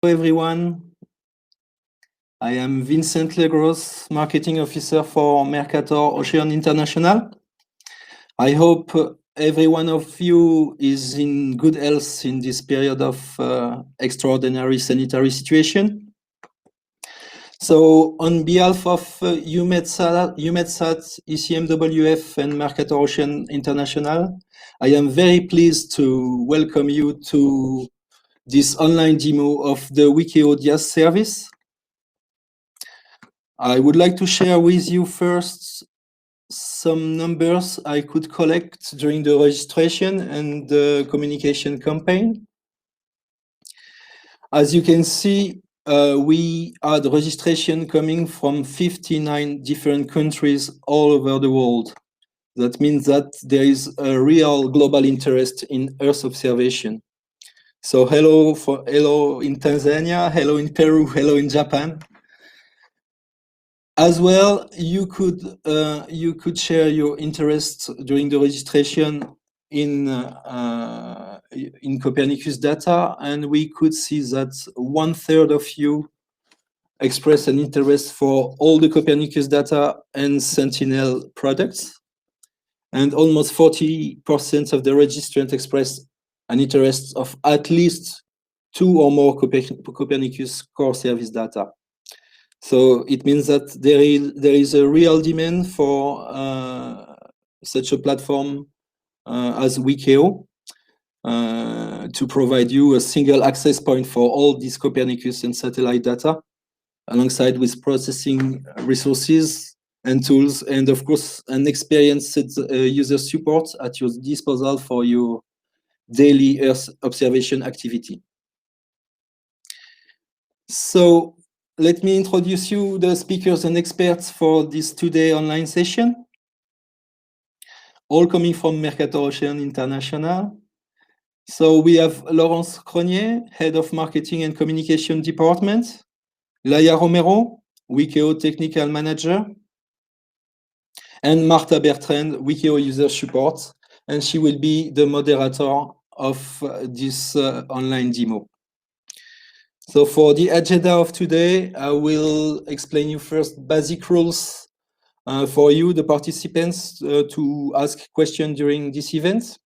everyone. I am Vincent Legros, Marketing Officer for Mercator Ocean International. I hope every one of you is in good health in this period of extraordinary sanitary situation. So on behalf of UMEDSAT, ECMWF and Mercator Ocean International, I am very pleased to welcome you to this online demo of the Wikio V1 service. I would like to share with you first some numbers I could collect during the registration and the communication campaign. As you can see, we had registration coming from 59 different countries all over the world. That means that there is a real global interest in Earth observation. So hello in Tanzania, hello in Peru, hello in Japan. As well, you could share your interest during the registration in Copernicus data, and we could see that 1/3 of you expressed an interest for all the Copernicus data and Sentinel products, and almost 40% of the registrants expressed an interest of at least 2 or more Copernicus core service data. So it means that there is a real demand for such a platform as Wikio to provide you a single access point for all these Copernicus and satellite data, alongside with processing resources and tools, and of course, an experienced user support at your disposal for your daily Earth observation activity. So let me introduce you the speakers and experts for this today online session, all coming from Mercator Ocean International. So we have Laurence Cronier, Head of Marketing and Communication Department, Laia Romero, Wikio Technical Manager, and Marta Bertrand, Wikio User Support, and she will be the moderator of this online demo. So for the agenda of today, I will explain you first basic rules for you, the participants, to ask questions during this event.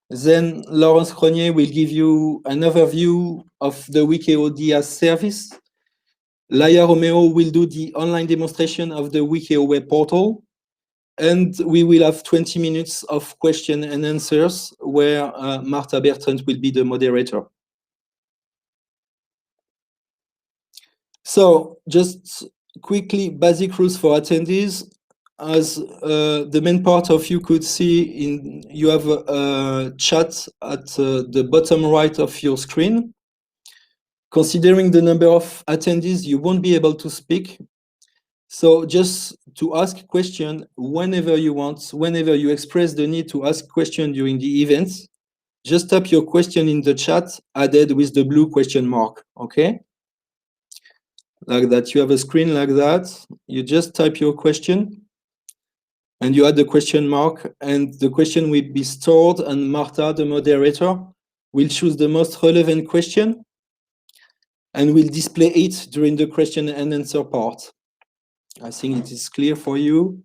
Then Laurence Cronier will give you an overview of the Wikio V1 service. Laia Romero will do the online demonstration of the Wikio web portal. And we will have 20 minutes of question and answers where Marta Bertrand will be the moderator. So just quickly, basic rules for attendees. As the main part of you could see, you have a chat at the bottom right of your screen. Considering the number of attendees, you won't be able to speak. So just to ask a question whenever you want, whenever you express the need to ask a question during the event, just type your question in the chat added with the blue question mark, okay? Like that, you have a screen like that. You just type your question and you add the question mark, and the question will be stored, and Marta, the moderator, will choose the most relevant question and will display it during the question and answer part. I think it is clear for you.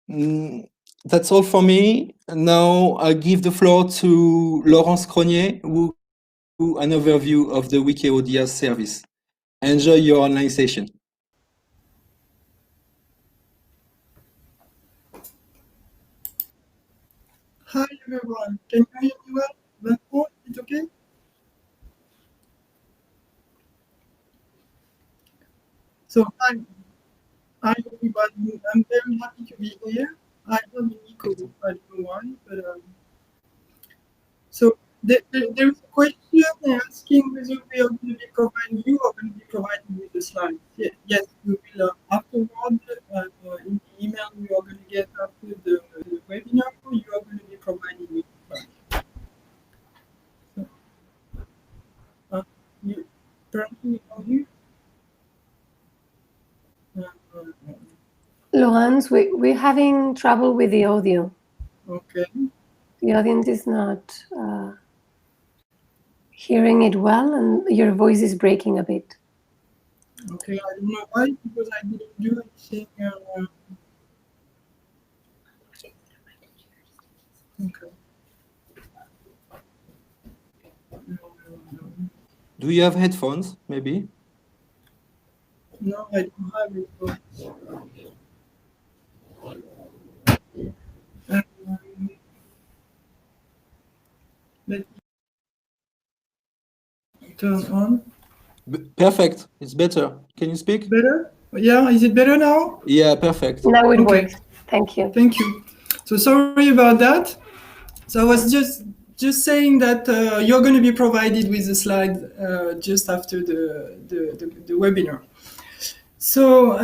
That's all for me. Now I give the floor to Laurence Cronier, who will do an overview of the Wikio V1 service. Enjoy your online session. Hi everyone, can you hear me well? Well, it's okay? So hi everybody, I'm very happy to be here. I am WEkEO V1, but so there's a question asking whether we are going to be providing you or going to be providing with the slides. Yes, we will afterward in the email we are going to get after the webinar, you are going to be providing with the slides. So, you currently are here? Laurence, we're having trouble with the audio. Okay. The audience is not hearing it well, and your voice is breaking a bit. Okay, I don't know why, because I didn't do anything. Okay. Do you have headphones, maybe? No, I don't have it. Let me turn on. Perfect. It's better. Can you speak? Better? Yeah, is it better now? Yeah, perfect. Now it Okay. works. Thank you. Thank you. So sorry about that. So I was just saying that you're going to be provided with the slide just after the webinar. So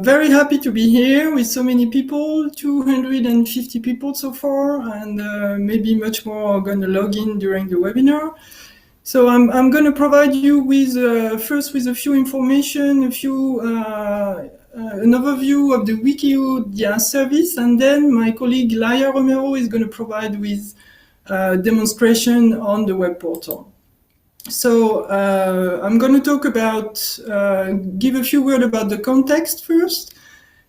very happy to be here with so many people, 250 people so far, and maybe much more are going to log in during the webinar. So I'm going to provide you with first with a few information, an overview of the Wikio DIAS service, and then my colleague Laia Romero is going to provide with a demonstration on the web portal. So I'm going to talk about, give a few words about the context first.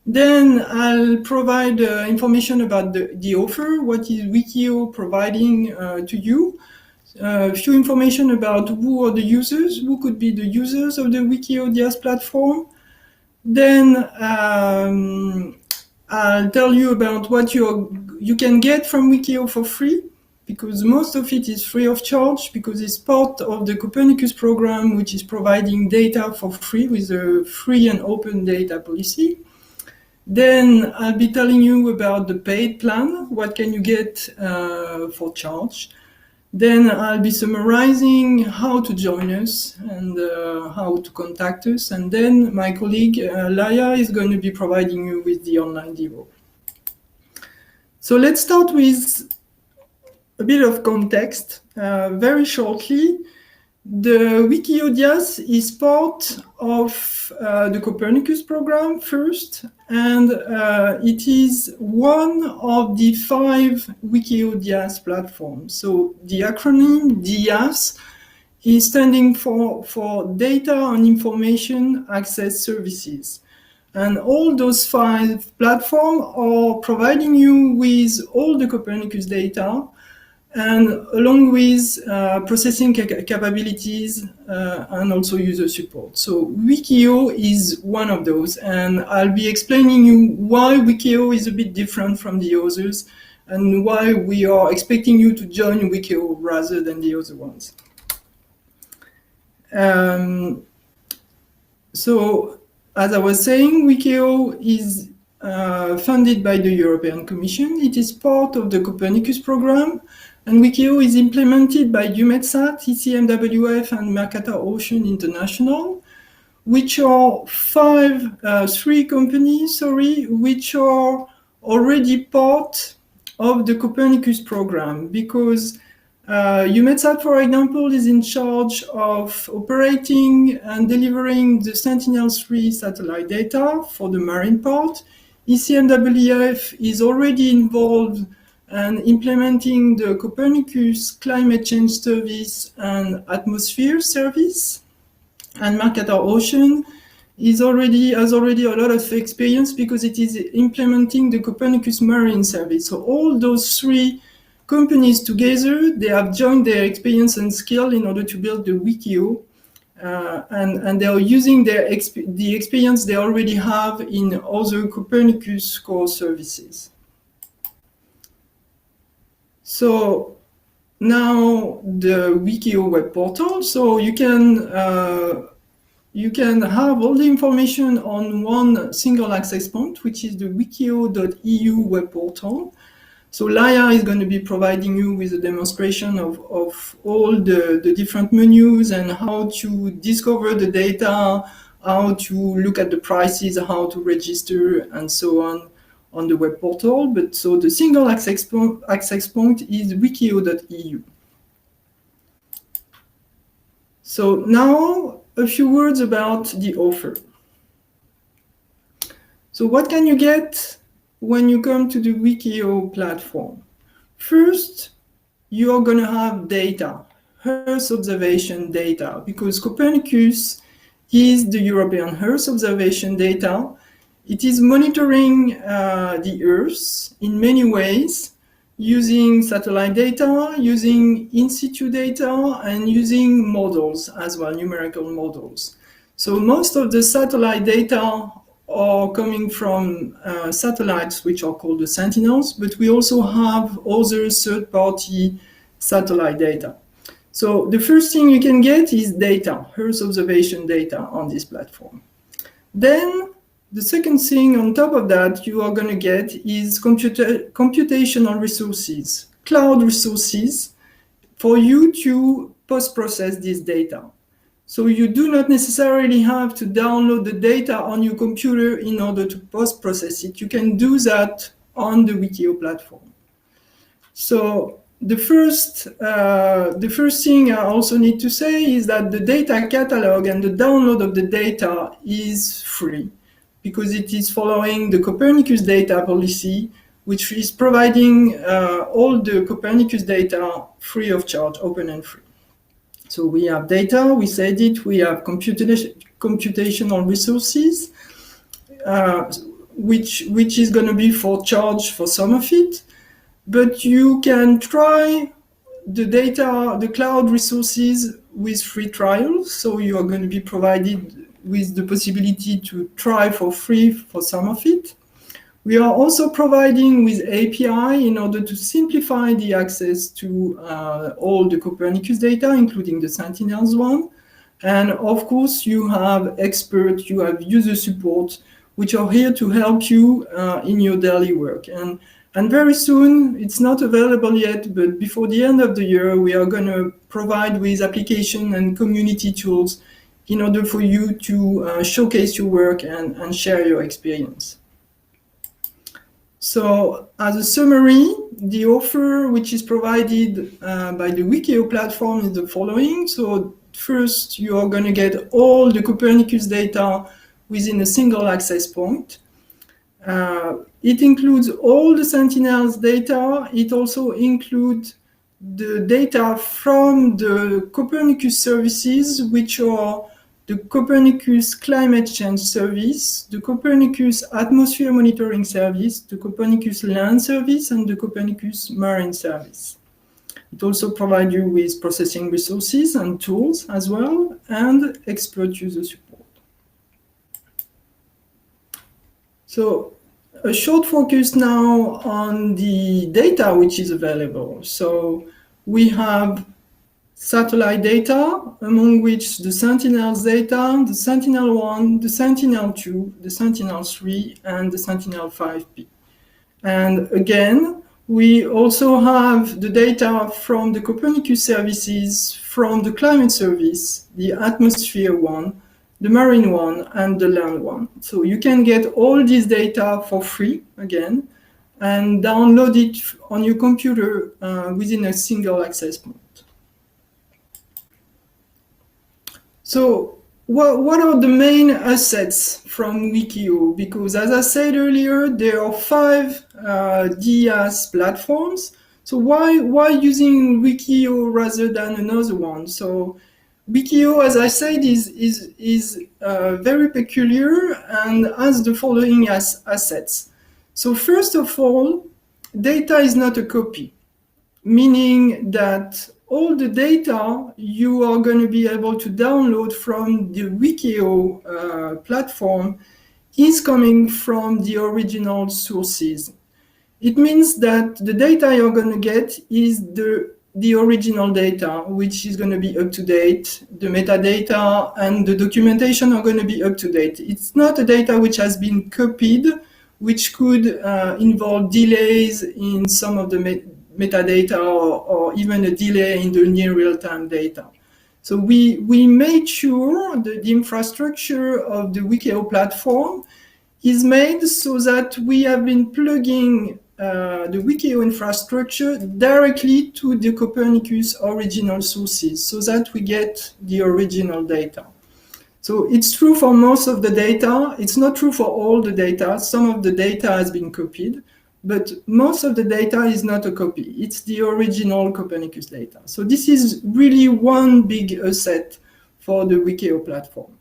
Then I'll provide information about the offer, what is Wikio providing to you. A few information about who are the users, who could be the users of the Wikio DIAS platform. Then I'll tell you about what you can get from Wikio for free, because most of it is free of charge, because it's part of the Copernicus program, which is providing data for free with a free and open data policy. Then I'll be telling you about the paid plan, what can you get for charge. Then I'll be summarizing how to join us and how to contact us. And then my colleague Laia is going to be providing you with the online demo. So let's start with a bit of context. Very shortly, the Wikio DIAS is part of the Copernicus program first, and it is one of the 5 Wikio DIAS platforms. So the acronym DIAS is standing for Data and Information Access Services. And all those 5 platforms are providing you with all the Copernicus data, and along with processing capabilities and also user support. So Wikio is one of those, and I'll be explaining you why Wikio is a bit different from the others and why we are expecting you to join Wikio rather than the other ones. So as I was saying, Wikio is funded by the European Commission. It is part of the Copernicus program. And Wikio is implemented by EUMETSAT, ECMWF, and Mercator Ocean International, which are 3 companies, which are already part of the Copernicus program, because EUMETSAT, for example, is in charge of operating and delivering the Sentinel-3 satellite data for the marine part. ECMWF is already involved and implementing the Copernicus Climate Change Service and Atmosphere Service. And Mercator Ocean has already a lot of experience because it is implementing the Copernicus Marine Service. So all those 3 companies together, they have joined their experience and skill in order to build the Wikio. And they are using the experience they already have in other Copernicus core services. So now the Wikio web portal. So you can have all the information on one single access point, which is the wekeo.eu web portal. So Laia is going to be providing you with a demonstration of all the different menus and how to discover the data, how to look at the prices, how to register, and so on the web portal. But so the single access point is wekeo.eu. So now a few words about the offer. So what can you get when you come to the Wikio platform? First, you are going to have data. Earth observation data, because Copernicus is the European Earth observation data. It is monitoring the Earth in many ways, using satellite data, using in situ data, and using models as well, numerical models. So most of the satellite data are coming from satellites which are called the Sentinels, but we also have other third-party satellite data. So the first thing you can get is data, Earth observation data on this platform. Then the second thing on top of that you are going to get is computational resources, cloud resources, for you to post-process this data. So you do not necessarily have to download the data on your computer in order to post-process it. You can do that on the Wikio platform. So the first thing I also need to say is that the data catalog and the download of the data is free, because it is following the Copernicus data policy, which is providing all the Copernicus data free of charge, open and free. So we have data, we said it, we have computational resources, which is going to be for charge for some of it, but you can try the data, the cloud resources with free trials. So you are going to be provided with the possibility to try for free for some of it. We are also providing with API in order to simplify the access to all the Copernicus data, including the Sentinels one. And of course, you have experts, you have user support, which are here to help you in your daily work. And very soon, it's not available yet, but before the end of the year, we are going to provide with application and community tools in order for you to showcase your work and share your experience. So as a summary, the offer which is provided by the Wikio platform is the following. So first, you are going to get all the Copernicus data within a single access point. It includes all the Sentinels data. It also includes the data from the Copernicus services, which are the Copernicus Climate Change Service, the Copernicus Atmosphere Monitoring Service, the Copernicus Land Service, and the Copernicus Marine Service. It also provides you with processing resources and tools as well, and expert user support. So a short focus now on the data which is available. So we have satellite data, among which the Sentinels data, the Sentinel-1, the Sentinel-2, the Sentinel-3, and the Sentinel-5P. And again, we also have the data from the Copernicus services, from the climate service, the atmosphere one, the marine one, and the land one. So you can get all this data for free, again, and download it on your computer within a single access point. So what are the main assets from Wikio? Because as I said earlier, there are 5 DIAS platforms. So why using Wikio rather than another one? So Wikio, as I said, is very peculiar and has the following assets. So first of all, data is not a copy, meaning that all the data you are going to be able to download from the Wikio platform is coming from the original sources. It means that the data you're going to get is the original data, which is going to be up to date. The metadata and the documentation are going to be up to date. It's not a data which has been copied, which could involve delays in some of the metadata or even a delay in the near real-time data. So we made sure that the infrastructure of the Wikio platform is made so that we have been plugging the Wikio infrastructure directly to the Copernicus original sources so that we get the original data. So it's true for most of the data. It's not true for all the data. Some of the data has been copied, but most of the data is not a copy. It's the original Copernicus data. So this is really one big asset for the Wikio platform.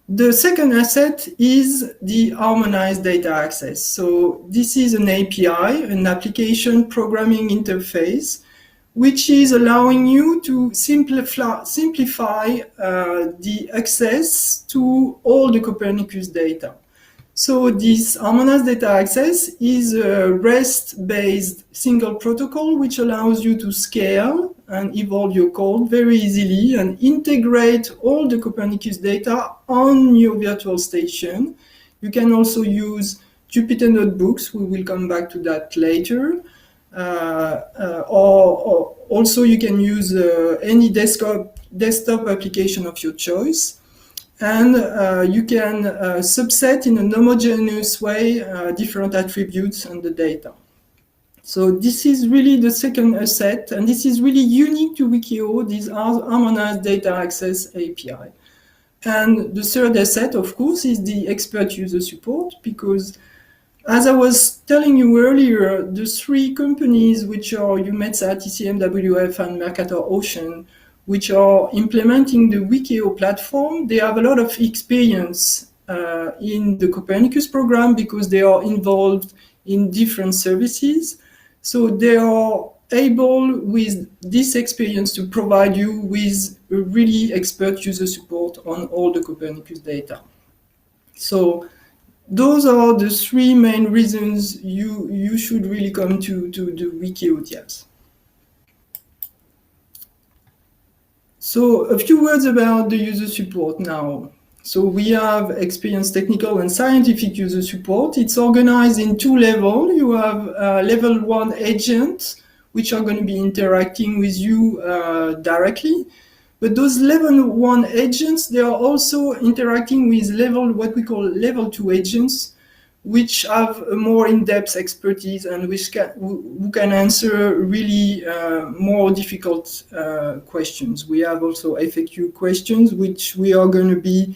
The second asset is the harmonized data access. So this is an API, an application programming interface, which is allowing you to simplify the access to all the Copernicus data. So this harmonized data access is a REST-based single protocol which allows you to scale and evolve your code very easily and integrate all the Copernicus data on your virtual station. You can also use Jupyter notebooks. We will come back to that later. Or also you can use any desktop application of your choice. And you can subset in a homogeneous way different attributes and the data. So this is really the second asset, and this is really unique to Wikio, this harmonized data access API. And the third asset, of course, is the expert user support, because as I was telling you earlier, the three companies, which are UMETSA, TCMWF, and Mercator Ocean, which are implementing the Wikio platform, they have a lot of experience in the Copernicus program because they are involved in different services. So they are able, with this experience, to provide you with a really expert user support on all the Copernicus data. So those are the three main reasons you should really come to the Wikio TIAs. So a few words about the user support now. So we have experienced technical and scientific user support. It's organized in two levels. You have level 1 agents, which are going to be interacting with you directly. But those level 1 agents, they are also interacting with what we call level 2 agents, which have a more in-depth expertise and who can answer really more difficult questions. We have also FAQ questions, which we are going to be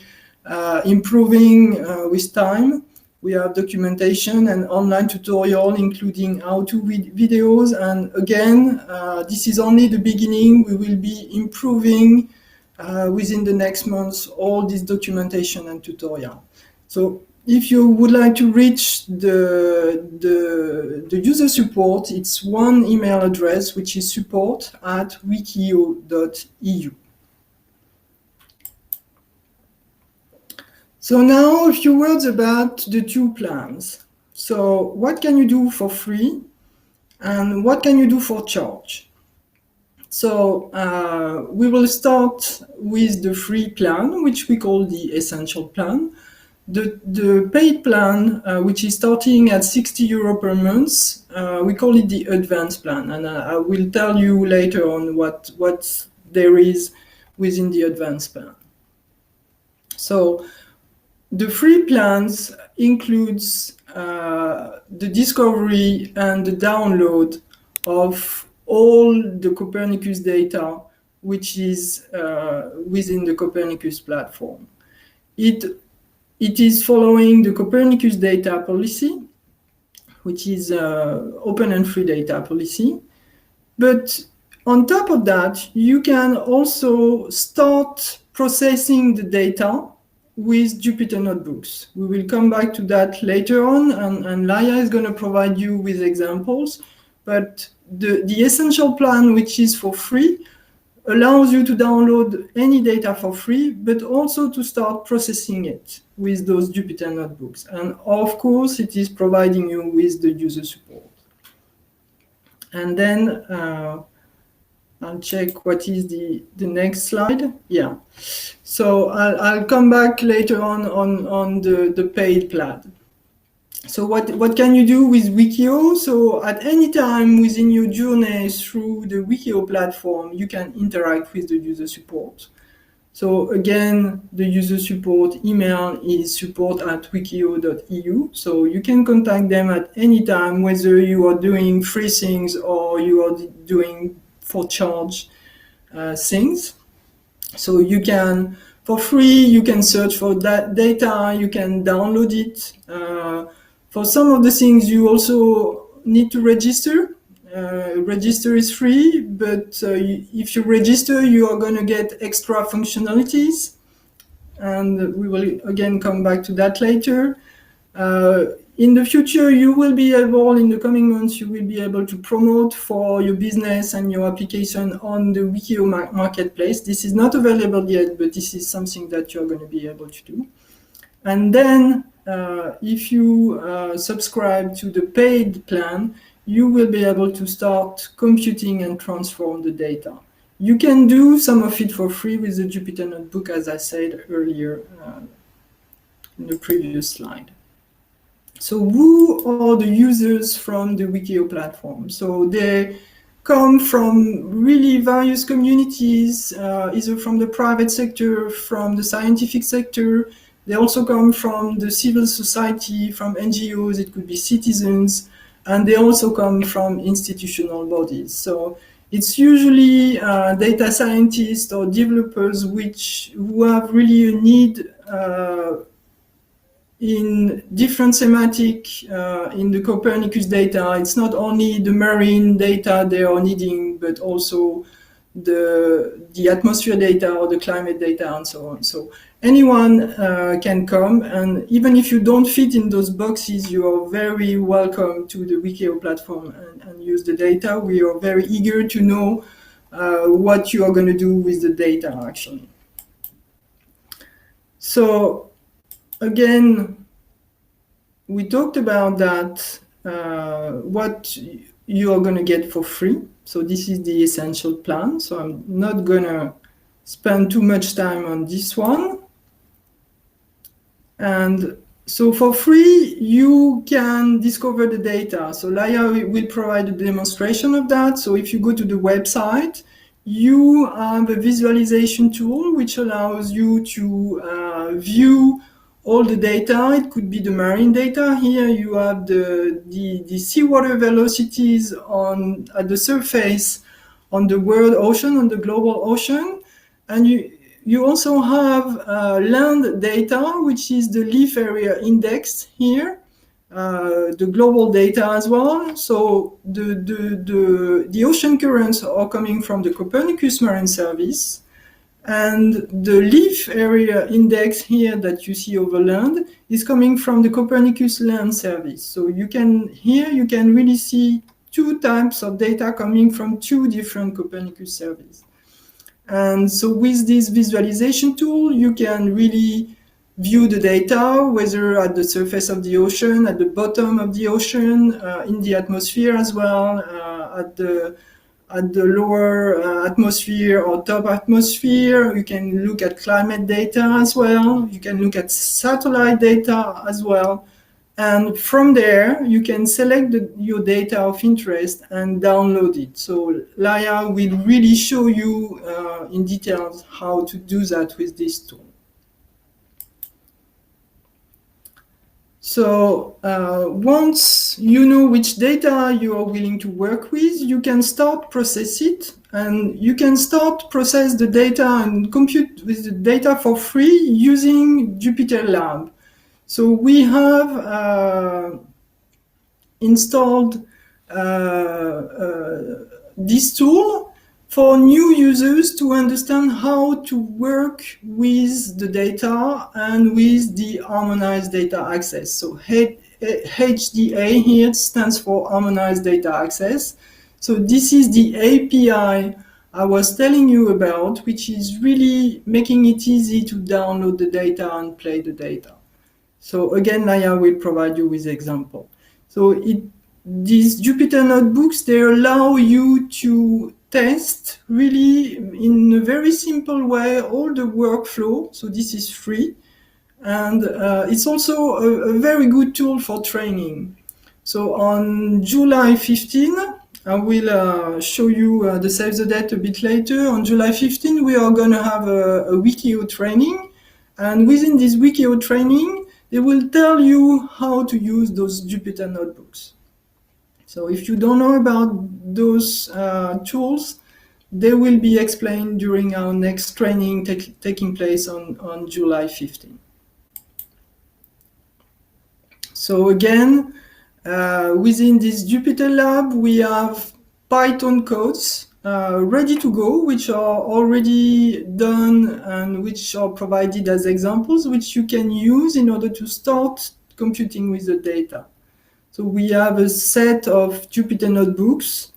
improving with time. We have documentation and online tutorial, including how-to videos. And again, this is only the beginning. We will be improving within the next months all this documentation and tutorial. So if you would like to reach the user support, it's one email address, which is support@wekeo.eu. So now a few words about the two plans. So what can you do for free and what can you do for charge? So we will start with the free plan, which we call the essential plan. The paid plan, which is starting at 60 euro per month, we call it the advanced plan. And I will tell you later on what there is within the advanced plan. So the free plans includes the discovery and the download of all the Copernicus data, which is within the Copernicus platform. It is following the Copernicus data policy, which is open and free data policy. But on top of that, you can also start processing the data with Jupyter notebooks. We will come back to that later on, and Laia is going to provide you with examples. But the essential plan, which is for free, allows you to download any data for free, but also to start processing it with those Jupyter notebooks. And of course, it is providing you with the user support. And then I'll check what is the next slide. Yeah. So I'll come back later on the paid plan. So what can you do with Wikio? So at any time within your journey through the Wikio platform, you can interact with the user support. So again, the user support email is support@wekeo.eu. So you can contact them at any time, whether you are doing free things or you are doing for charge things. So you can, for free, you can search for that data, you can download it. For some of the things, you also need to register. Register is free, but if you register, you are going to get extra functionalities. And we will again come back to that later. In the future, you will be able, in the coming months, you will be able to promote for your business and your application on the Wikio marketplace. This is not available yet, but this is something that you're going to be able to do. And then if you subscribe to the paid plan, you will be able to start computing and transform the data. You can do some of it for free with the Jupyter Notebook, as I said earlier in the previous slide. So who are the users from the Wikio platform? So they come from really various communities, either from the private sector, from the scientific sector. They also come from the civil society, from NGOs, it could be citizens, and they also come from institutional bodies. So it's usually data scientists or developers who have really a need in different thematic in the Copernicus data. It's not only the marine data they are needing, but also the atmosphere data or the climate data and so on. So anyone can come, and even if you don't fit in those boxes, you are very welcome to the Wikio platform and use the data. We are very eager to know what you are going to do with the data, actually. So again, we talked about that, what you are going to get for free. So this is the essential plan. So I'm not going to spend too much time on this one. And so for free, you can discover the data. So Laia will provide a demonstration of that. So if you go to the website, you have a visualization tool which allows you to view all the data. It could be the marine data. Here you have the seawater velocities at the surface on the world ocean, on the global ocean. And you also have land data, which is the leaf area index here, the global data as well. So the ocean currents are coming from the Copernicus Marine Service. And the leaf area index here that you see over land is coming from the Copernicus Land Service. So you can really see two types of data coming from two different Copernicus services. And so with this visualization tool, you can really view the data, whether at the surface of the ocean, at the bottom of the ocean, in the atmosphere as well, at the lower atmosphere or top atmosphere. You can look at climate data as well. You can look at satellite data as well. And from there, you can select your data of interest and download it. So Laia will really show you in detail how to do that with this tool. So once you know which data you are willing to work with, you can start process it, and you can start process the data and compute with the data for free using Jupyter Lab. So we have installed this tool for new users to understand how to work with the data and with the harmonized data access. So HDA here stands for Harmonized Data Access. So this is the API I was telling you about, which is really making it easy to download the data and play the data. So again, Laia will provide you with example. So these Jupyter notebooks, they allow you to test really in a very simple way all the workflow. So this is free. And it's also a very good tool for training. So on July 15, I will show you the save the date a bit later. On July 15, we are going to have a Wikio training. And within this Wikio training, they will tell you how to use those Jupyter notebooks. So if you don't know about those tools, they will be explained during our next training taking place on July 15. So again, within this Jupyter lab, we have Python codes ready to go, which are already done and which are provided as examples, which you can use in order to start computing with the data. So we have a set of Jupyter notebooks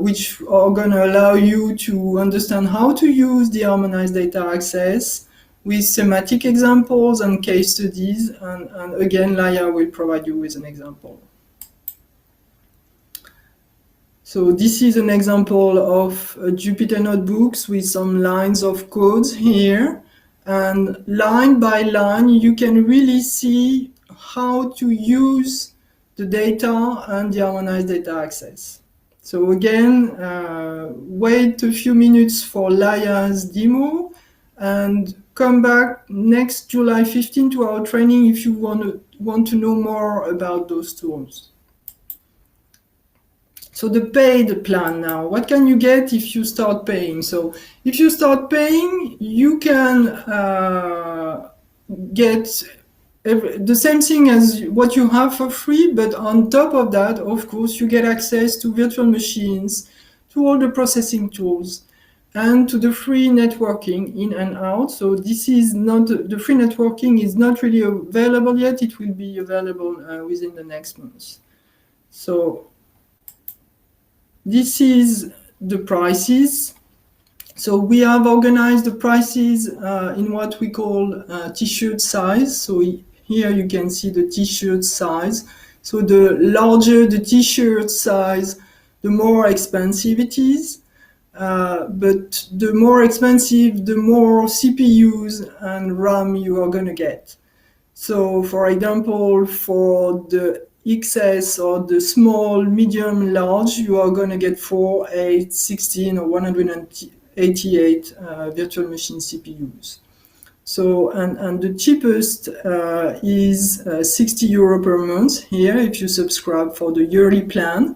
which are going to allow you to understand how to use the harmonized data access with thematic examples and case studies. And again, Laia will provide you with an example. So this is an example of Jupyter notebooks with some lines of codes here. And line by line, you can really see how to use the data and the harmonized data access. So again, wait a few minutes for Laia's demo and come back next July 15 to our training if you want to know more about those tools. So the paid plan now, what can you get if you start paying? So if you start paying, you can get the same thing as what you have for free, but on top of that, of course, you get access to virtual machines, to all the processing tools, and to the free networking in and out. So this is not, the free networking is not really available yet. It will be available within the next month. So this is the prices. So we have organized the prices in what we call t-shirt size. So here you can see the t-shirt size. So the larger the t-shirt size, the more expensive it is. But the more expensive, the more CPUs and RAM you are going to get. So for example, for the XS or the small, medium, large, you are going to get 4, 8, 16 or 188 virtual machine CPUs. So, and the cheapest is 60 euro per month here if you subscribe for the yearly plan.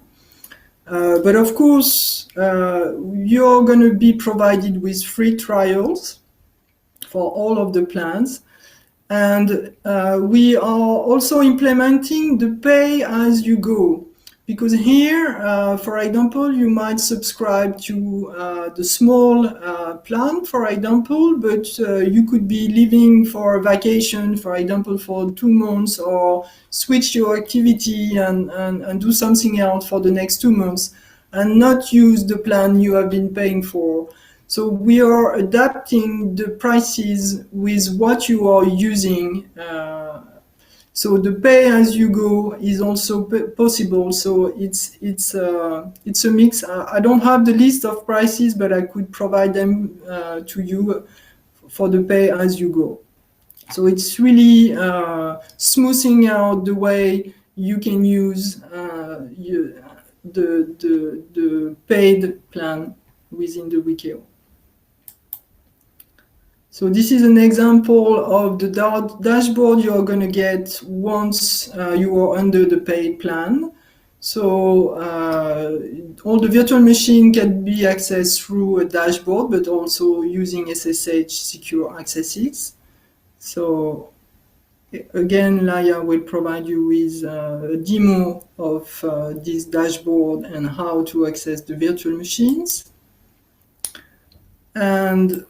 But of course, you're going to be provided with free trials for all of the plans. And we are also implementing the pay as you go. Because here, for example, you might subscribe to the small plan, for example, but you could be leaving for a vacation, for example, for 2 months, or switch your activity and do something else for the next 2 months and not use the plan you have been paying for. So we are adapting the prices with what you are using. So the pay as you go is also possible. So it's a mix. I don't have the list of prices, but I could provide them to you for the pay as you go. So it's really smoothing out the way you can use the paid plan within the Wikio. So this is an example of the dashboard you're going to get once you are under the paid plan. So all the virtual machine can be accessed through a dashboard, but also using SSH secure accesses. So again, Laia will provide you with a demo of this dashboard and how to access the virtual machines. And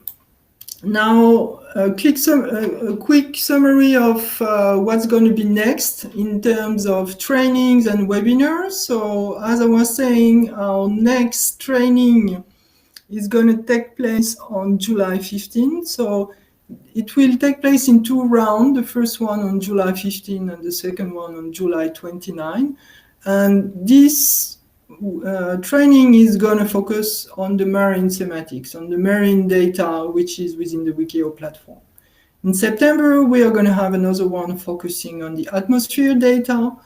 now, a quick summary of what's going to be next in terms of trainings and webinars. So, as I was saying, our next training is going to take place on July 15. So, it will take place in 2 rounds, the first one on July 15 and the second one on July 29. And this training is going to focus on the marine semantics, on the marine data, which is within the Wikio platform. In September, we are going to have another one focusing on the atmosphere data.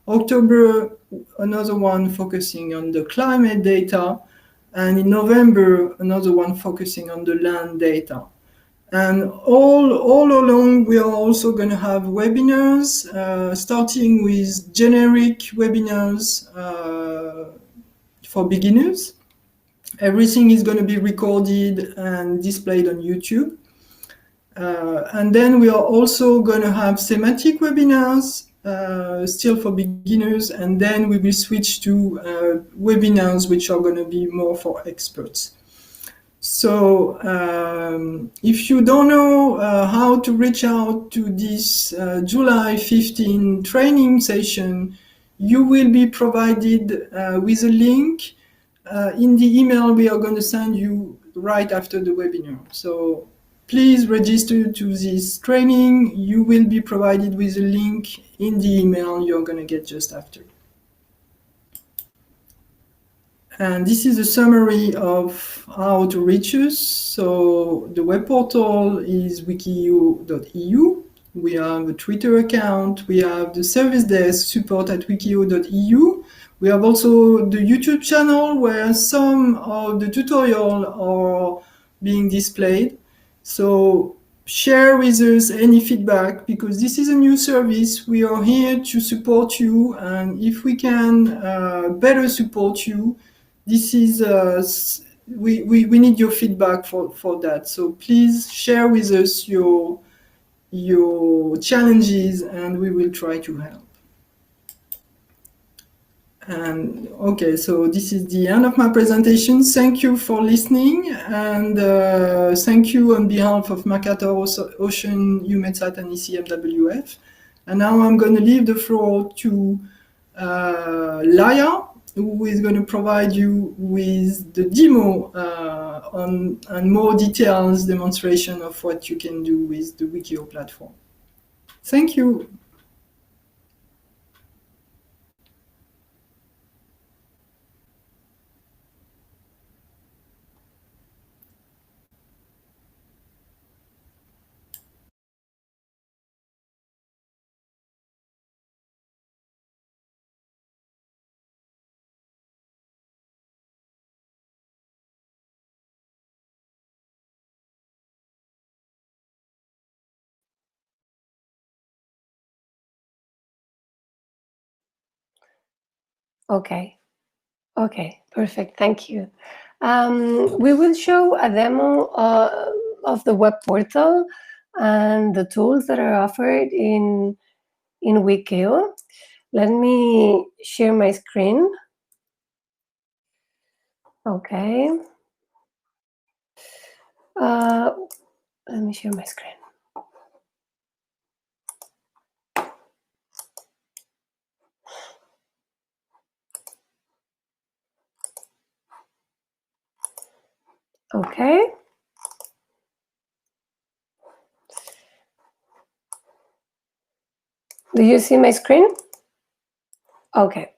October, another one focusing on the climate data. And in November, another one focusing on the land data. And all along, we are also going to have webinars, starting with generic webinars for beginners. Everything is going to be recorded and displayed on YouTube. And then we are also going to have thematic webinars still for beginners, and then we will switch to webinars which are going to be more for experts. So if you don't know how to reach out to this July 15 training session, you will be provided with a link in the email we are going to send you right after the webinar. So please register to this training. You will be provided with a link in the email you're going to get just after. And this is a summary of how to reach us. So the web portal is wekeo.eu. We have a Twitter account. We have the service desk support@wekeo.eu. We have also the YouTube channel where some of the tutorials are being displayed. So share with us any feedback, because this is a new service. We are here to support you, and if we can better support you, this is we need your feedback for that. So please share with us your challenges, and we will try to help. And okay, so this is the end of my presentation. Thank you for listening, and thank you on behalf of Mercator Ocean, EUMETSAT, and ECMWF. And now I'm going to leave the floor to Laia, who is going to provide you with the demo and more details demonstration of what you can do with the Wikio platform. Thank you. Okay. Okay, perfect. Thank you. We will show a demo of the web portal and the tools that are offered in Wikio. Let me share my screen. Okay. Let me share my screen. Okay. Do you see my screen? Okay.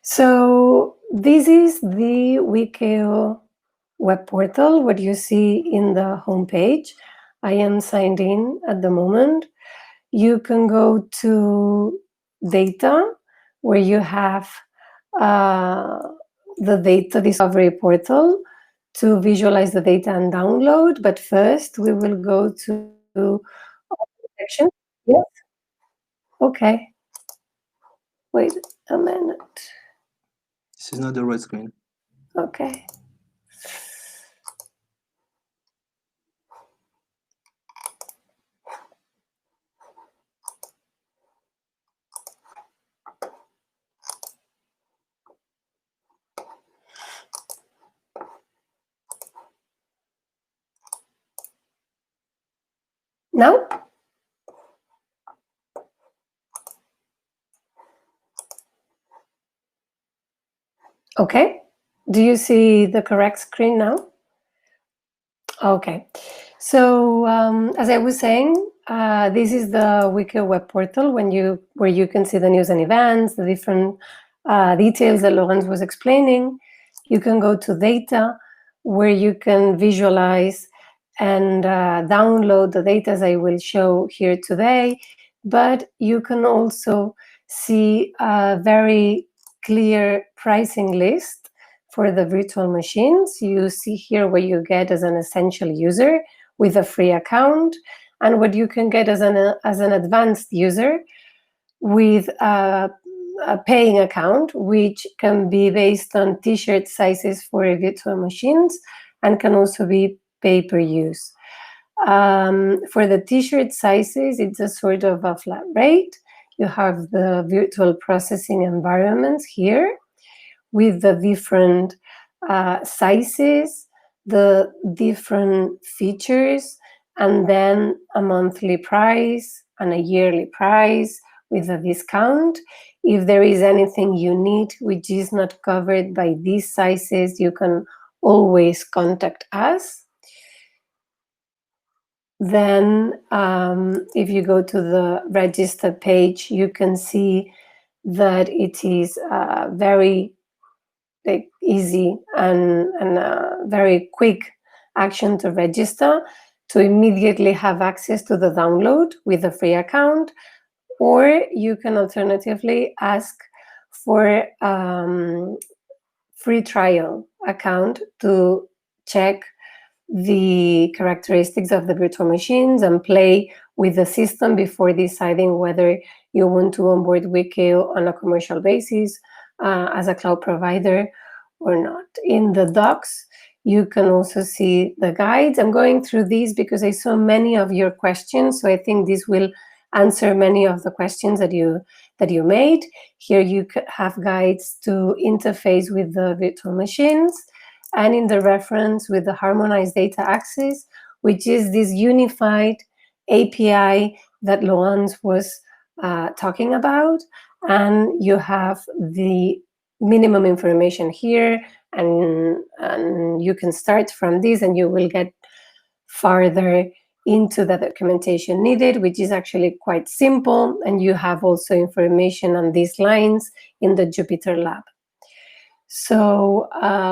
So this is the Wikio web portal, what you see in the homepage. I am signed in at the moment. You can go to data, where you have the data discovery portal to visualize the data and download. But first, we will go to section. Yes. Okay. Wait a minute. This is not the right screen. Okay. Now? Okay. Do you see the correct screen now? Okay. So as I was saying, this is the Wikio web portal where you can see the news and events, the different details that Laurence was explaining. You can go to data, where you can visualize and download the data, as I will show here today. But you can also see a very clear pricing list for the virtual machines. You see here what you get as an essential user with a free account, and what you can get as an advanced user with a paying account, which can be based on t-shirt sizes for virtual machines and can also be pay per use. For the t-shirt sizes, it's a sort of a flat rate. you have the virtual processing environments here with the different sizes, the different features, and then a monthly price and a yearly price with a discount. If there is anything you need which is not covered by these sizes, you can always contact us. Then if you go to the register page, you can see that it is very easy and very quick action to register, to immediately have access to the download with a free account, or you can alternatively ask for free trial account to check the characteristics of the virtual machines and play with the system before deciding whether you want to onboard Wikio on a commercial basis as a cloud provider or not. In the docs, you can also see the guides. I'm going through these because I saw many of your questions, so I think this will answer many of the questions that you made. Here you have guides to interface with the virtual machines, and in the reference with the harmonized data access, which is this unified API that Laurence was talking about. And you have the minimum information here, and you can start from this and you will get farther into the documentation needed, which is actually quite simple. And you have also information on these lines in the Jupyter Lab. So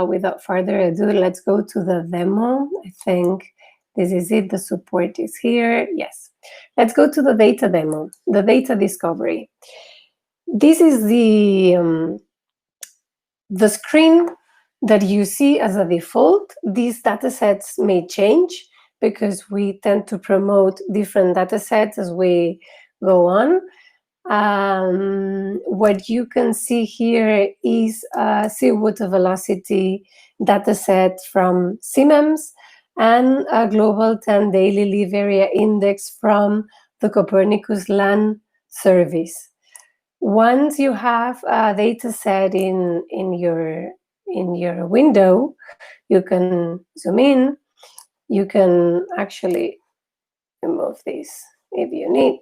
without further ado, let's go to the demo. I think this is it. The support is here. Yes. Let's go to the data demo, the data discovery. This is the screen that you see as a default. These datasets may change because we tend to promote different datasets as we go on. What you can see here is a seawater velocity dataset from CMEMS and a global 10 daily live area index from the Copernicus land service. Once you have a dataset in your window, you can zoom in. You can actually remove this if you need.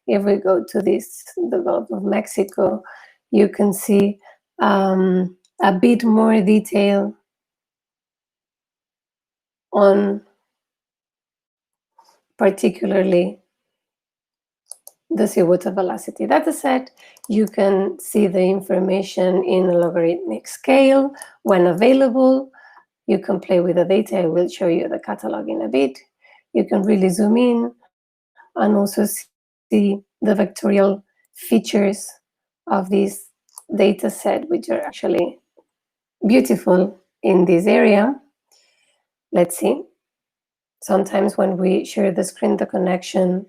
If we go to the Gulf of Mexico, you can see a bit more detail on particularly the seawater velocity dataset. You can see the information in a logarithmic scale when available. You can play with the data. I will show you the catalog in a bit. You can really zoom in and also see the vectorial features of this data set, which are actually beautiful in this area. Let's see. Sometimes when we share the screen, the connection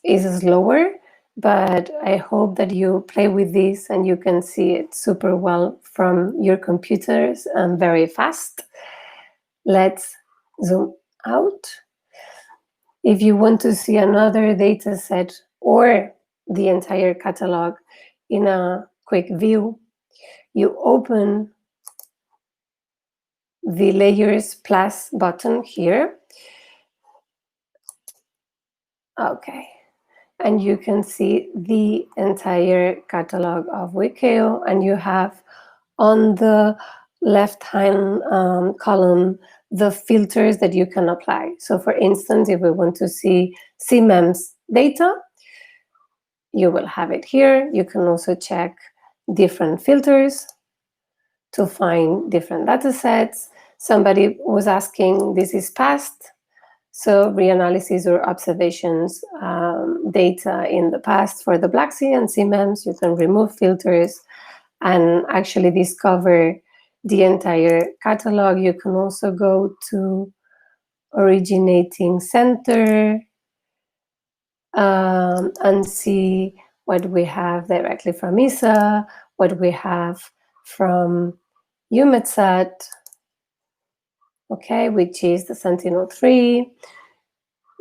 is slower, but I hope that you play with this and you can see it super well from your computers and very fast. Let's zoom out. If you want to see another data set or the entire catalog in a quick view, you open the Layers Plus button here. Okay. And you can see the entire catalog of Wikio, and you have on the left-hand column the filters that you can apply. So for instance, if we want to see CMEMS data, you will have it here. You can also check different filters to find different data sets. Somebody was asking, this is past, so reanalysis or observations data in the past for the Black Sea and CMEMS. You can remove filters and actually discover the entire catalog. You can also go to originating center and see what we have directly from ESA, what we have from EUMETSAT, okay, which is the Sentinel-3.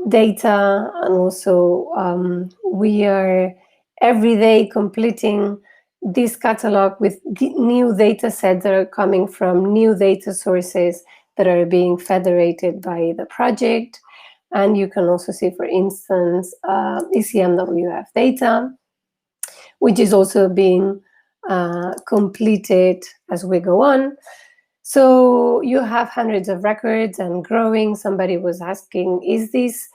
data, and also we are every day completing this catalog with new data sets that are coming from new data sources that are being federated by the project. And you can also see, for instance, ECMWF data, which is also being completed as we go on. So you have hundreds of records and growing. Somebody was asking, is this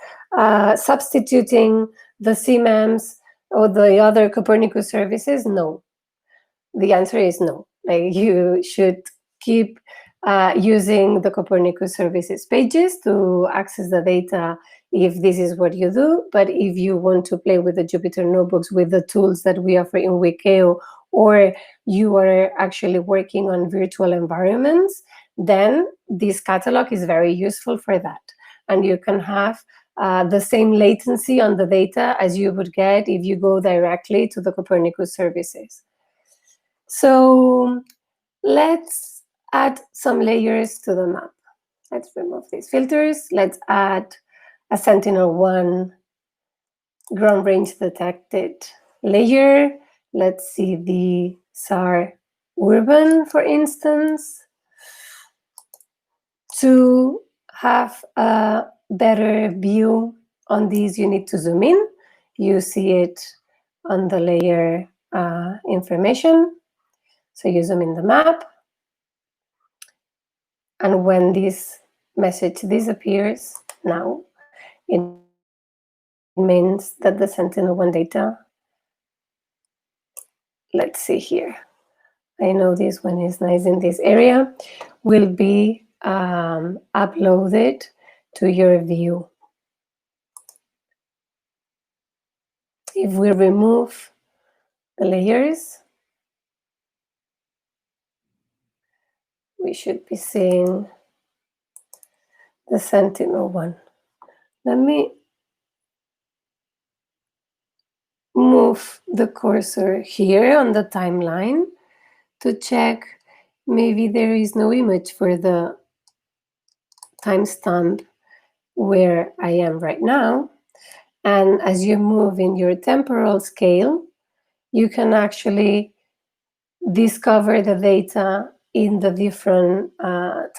substituting the CMEMS or the other Copernicus services? No. The answer is no. Like, you should keep using the Copernicus services pages to access the data if this is what you do. But if you want to play with the Jupyter notebooks with the tools that we offer in WEkEO, or you are actually working on virtual environments, then this catalog is very useful for that. And you can have the same latency on the data as you would get if you go directly to the Copernicus services. So let's add some layers to the map. Let's remove these filters. Let's add a Sentinel-1 ground range detected layer. Let's see the SAR urban, for instance. To have a better view on these, you need to zoom in. You see it on the layer information. So you zoom in the map. And when this message disappears now, it means that the Sentinel-1 data, let's see here. I know this one is nice in this area, will be uploaded to your view. If we remove the layers, we should be seeing the Sentinel-1. Let me move the cursor here on the timeline to check maybe there is no image for the timestamp where I am right now. And as you move in your temporal scale, you can actually discover the data in the different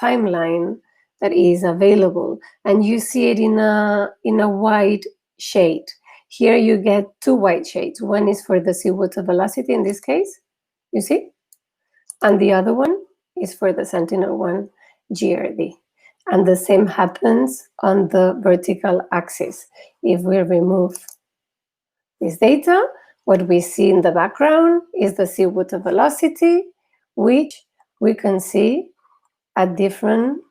timeline that is available. And you see it in a white shade. Here you get two white shades. One is for the seawater velocity in this case, you see? And the other one is for the Sentinel-1 GRD. And the same happens on the vertical axis. If we remove this data, what we see in the background is the seawater velocity, which we can see at different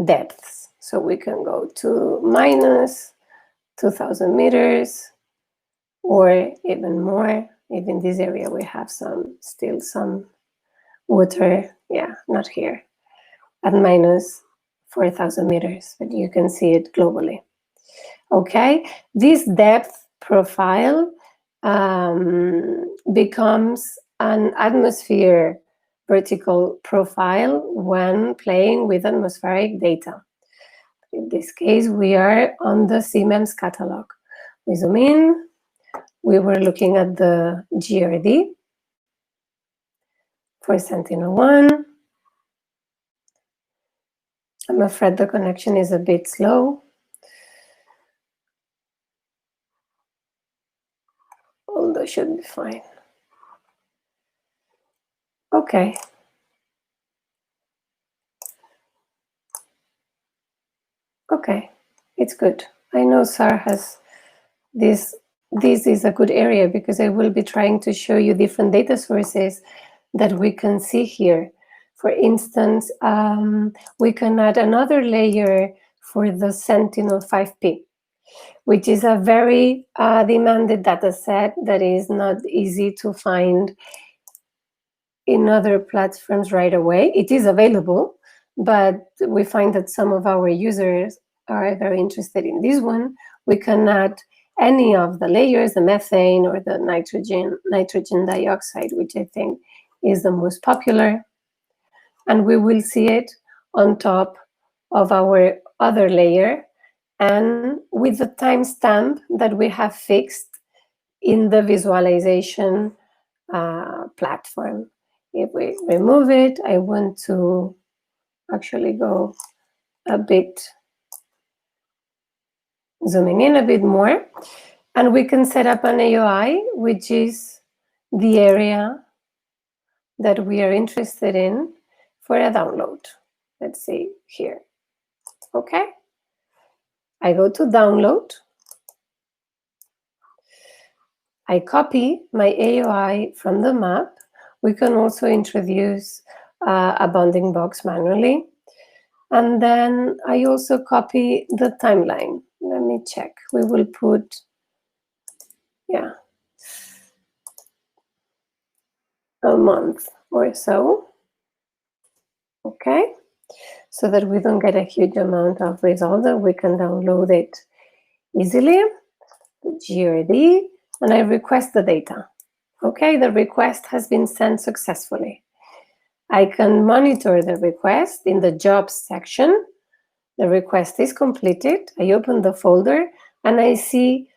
depths. So we can go to minus 2,000 meters or even more. Even this area, we have still some water. Yeah, not here. At minus 4,000 meters, but you can see it globally. Okay, this depth profile becomes an atmosphere vertical profile when playing with atmospheric data. In this case, we are on the CMEMS catalog. We zoom in. We were looking at the GRD for Sentinel-1. I'm afraid the connection is a bit slow. Although should be fine. Okay. Okay, it's good. I know SAR has this. This is a good area because I will be trying to show you different data sources that we can see here. For instance, we can add another layer for the Sentinel-5P, which is a very demanded data set that is not easy to find in other platforms right away. It is available, but we find that some of our users are very interested in this one. We can add any of the layers, the methane or the nitrogen dioxide, which I think is the most popular. And we will see it on top of our other layer and with the timestamp that we have fixed in the visualization platform. If we remove it, I want to actually go a bit, zooming in a bit more, and we can set up an AOI, which is the area that we are interested in for a download. Let's see here. Okay. I go to download. I copy my AOI from the map. We can also introduce a bounding box manually. And then I also copy the timeline. Let me check. We will put, yeah, a month or so. Okay. So that we don't get a huge amount of results, that we can download it easily. The GRD, and I request the data. Okay, the request has been sent successfully. I can monitor the request in the jobs section. The request is completed. I open the folder and I see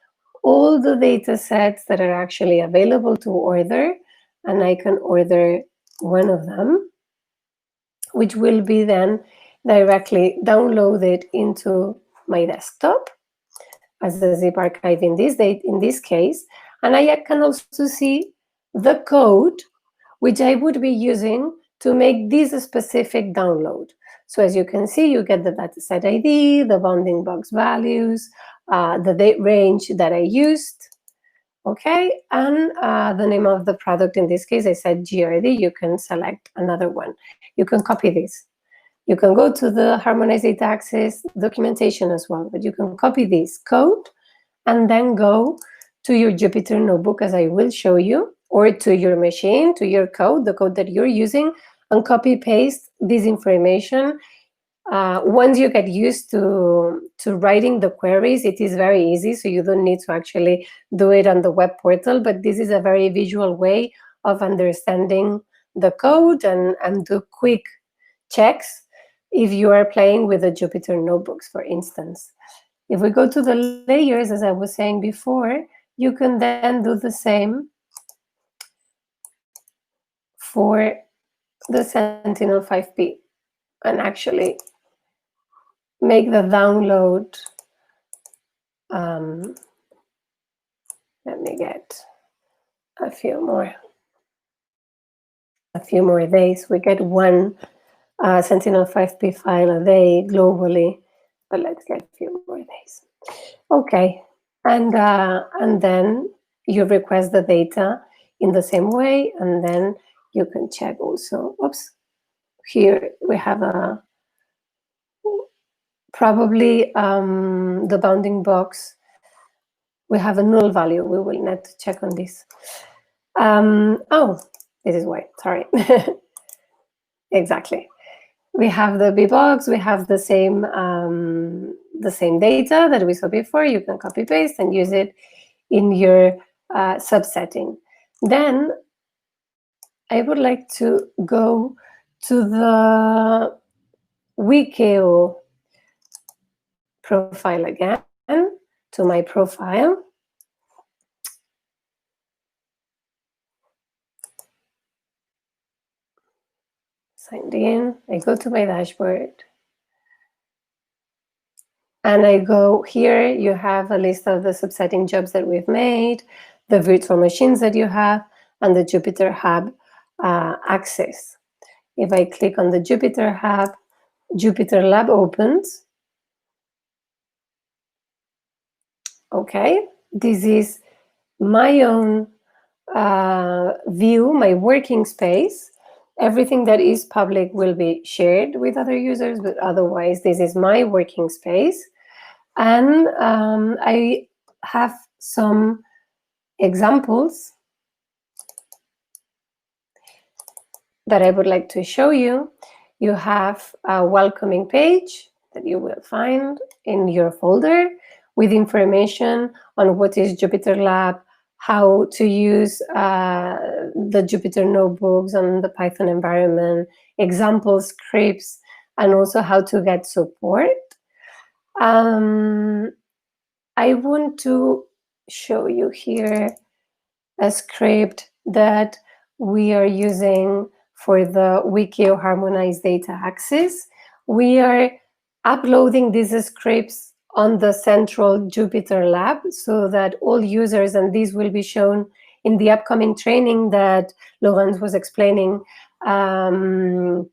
all the data sets that are actually available to order, and I can order one of them, which will be then directly downloaded into my desktop as a zip archive in this case. And I can also see the code which I would be using to make this specific download. So as you can see, you get the dataset ID, the bounding box values, the date range that I used, okay, and the name of the product. In this case, I said GRD. You can select another one. You can copy this. You can go to the harmonized data access documentation as well, but you can copy this code and then go to your Jupyter notebook, as I will show you, or to your machine, to your code, the code that you're using, and copy paste this information. Once you get used to writing the queries, it is very easy, so you don't need to actually do it on the web portal, but this is a very visual way of understanding the code and do quick checks if you are playing with the Jupyter notebooks, for instance. If we go to the layers, as I was saying before, you can then do the same for the Sentinel 5P and actually make the download. Let me get a few more days. We get one Sentinel 5P file a day globally, but let's get a few more days. Okay, and then you request the data in the same way, and then you can check also. Oops, here we have a probably the bounding box. We have a null value. We will need to check on this. Oh, this is why. Sorry. Exactly. We have the B box. We have the same data that we saw before. You can copy paste and use it in your subsetting. Then I would like to go to the Wikio profile again, to my profile. Signed in, I go to my dashboard. And I go here, you have a list of the subsetting jobs that we've made, the virtual machines that you have, and the Jupyter Hub access. If I click on the Jupyter Hub, Jupyter Lab opens. Okay, this is my own view, my working space. Everything that is public will be shared with other users, but otherwise this is my working space. And I have some examples that I would like to show you. You have a welcoming page that you will find in your folder with information on what is Jupyter Lab, how to use the Jupyter notebooks and the Python environment, example scripts, and also how to get support. I want to show you here a script that we are using for the Wikio harmonized data access. We are uploading these scripts on the central Jupyter lab so that all users, and these will be shown in the upcoming training that Laurent was explaining, will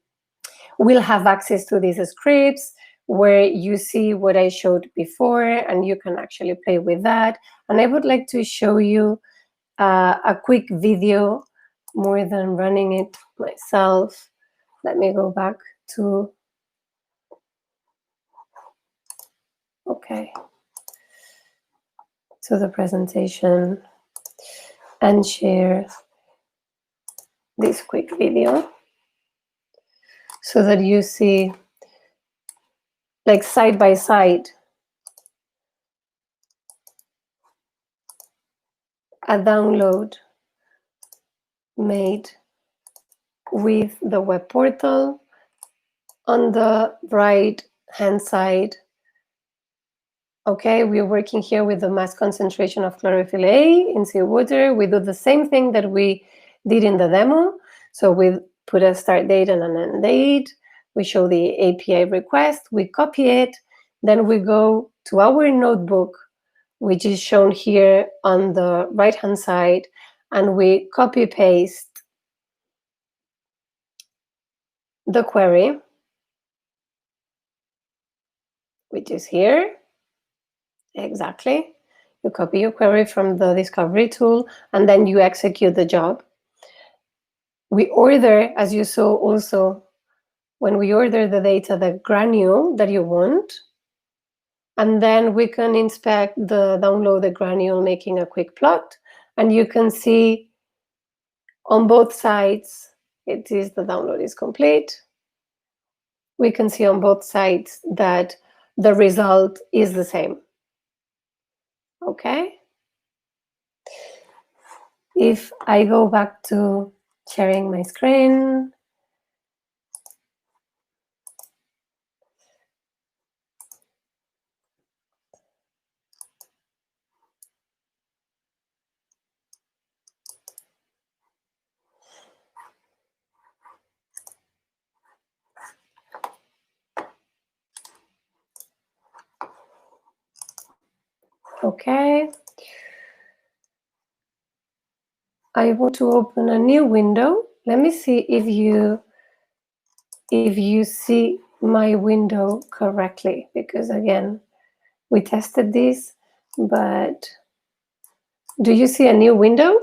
have access to these scripts where you see what I showed before, and you can actually play with that. And I would like to show you a quick video more than running it myself. Let me go back to, to the presentation and share this quick video so that you see, like, side by side, a download made with the web portal. On the right hand side, okay, we're working here with the mass concentration of chlorophyll A in seawater. We do the same thing that we did in the demo. So we put a start date and an end date. We show the API request, we copy it, then we go to our notebook, which is shown here on the right hand side, and we copy paste the query, which is here. Exactly. You copy your query from the discovery tool, and then you execute the job. We order, as you saw also, when we order the data, the granule that you want, and then we can inspect the downloaded granule, making a quick plot, and you can see on both sides, it is the download is complete. We can see on both sides that the result is the same. Okay. If I go back to sharing my screen, okay. I want to open a new window. Let me see if you see my window correctly, because again, we tested this, but do you see a new window?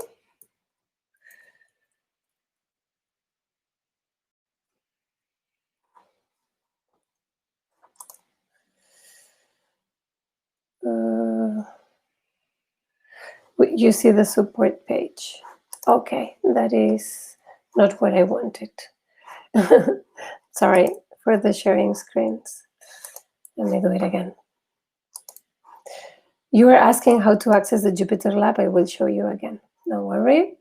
You see the support page. Okay, that is not what I wanted. Sorry for the sharing screens. Let me do it again. You are asking how to access the Jupyter Lab. I will show you again. Don't worry.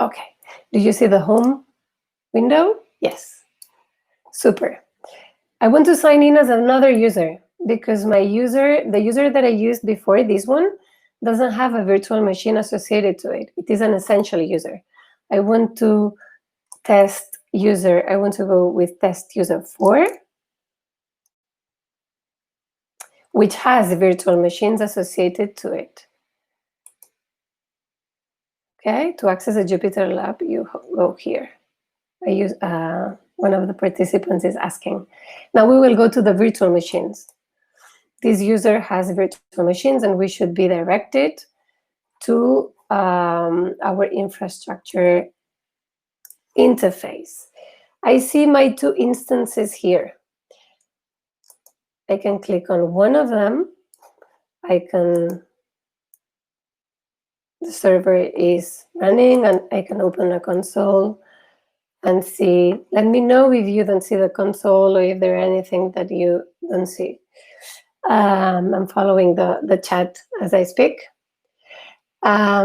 Okay. Do you see the home window? Yes. Super. I want to sign in as another user because the user that I used before, this one, doesn't have a virtual machine associated to it. It is an essential user. I want to test user. I want to go with test user 4, which has virtual machines associated to it. Okay, to access the Jupyter Lab, you go here. I use one of the participants is asking. Now we will go to the virtual machines. This user has virtual machines, and we should be directed to our infrastructure interface. I see my 2 instances here. I can click on one of them. The server is running, and I can open a console and see. Let me know if you don't see the console or if there are anything that you don't see. I'm following the chat as I speak. I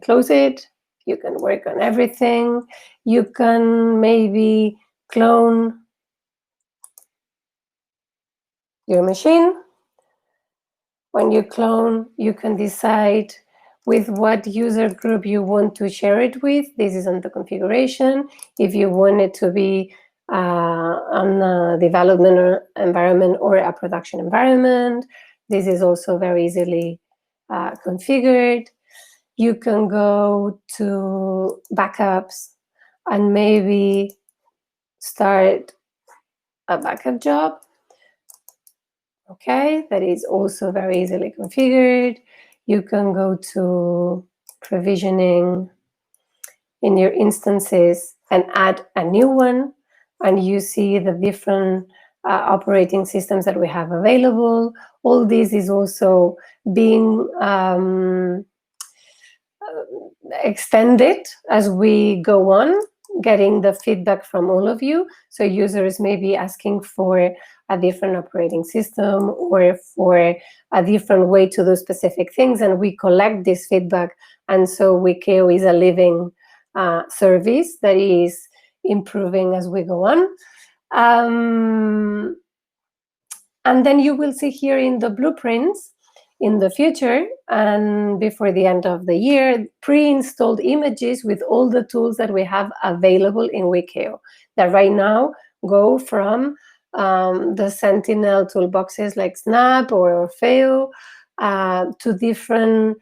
close it. You can work on everything. You can maybe clone your machine. When you clone, you can decide with what user group you want to share it with. This is on the configuration. If you want it to be on a development environment or a production environment, this is also very easily configured. You can go to backups and maybe start a backup job. Okay, that is also very easily configured. You can go to provisioning in your instances and add a new one, and you see the different operating systems that we have available. All this is also being extended as we go on, getting the feedback from all of you. So users may be asking for a different operating system or for a different way to do specific things, and we collect this feedback. And so WEkEO is a living service that is improving as we go on. And then you will see here in the blueprints in the future and before the end of the year, pre-installed images with all the tools that we have available in WEkEO that right now go from the Sentinel toolboxes like Snap or Orfeo to different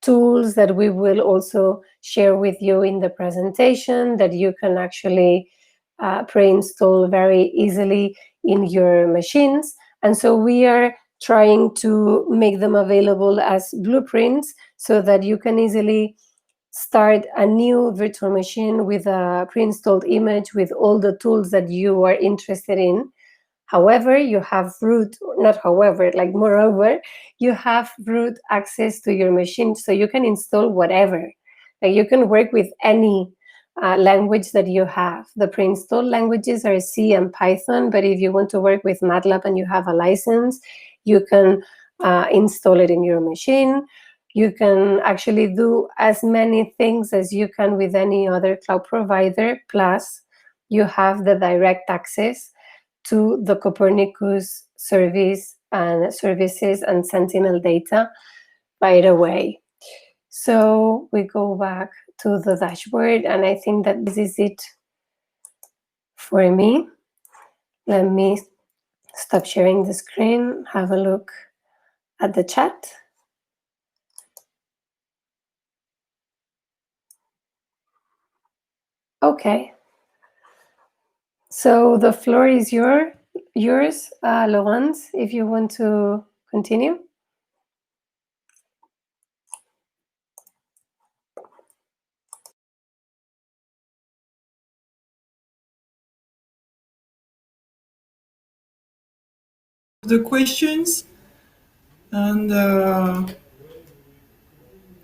tools that we will also share with you in the presentation that you can actually pre-install very easily in your machines. And so we are trying to make them available as blueprints so that you can easily start a new virtual machine with a pre-installed image with all the tools that you are interested in. However, you have root, not however, like moreover, you have root access to your machine, so you can install whatever. Like you can work with any language that you have. The pre-installed languages are C and Python, but if you want to work with MATLAB and you have a license, you can install it in your machine. You can actually do as many things as you can with any other cloud provider, plus you have the direct access to the Copernicus service and services and Sentinel data right away. So we go back to the dashboard, and I think that this is it for me. Let me stop sharing the screen, have a look at the chat. Okay. So the floor is yours, Laurence, if you want to continue. The questions, and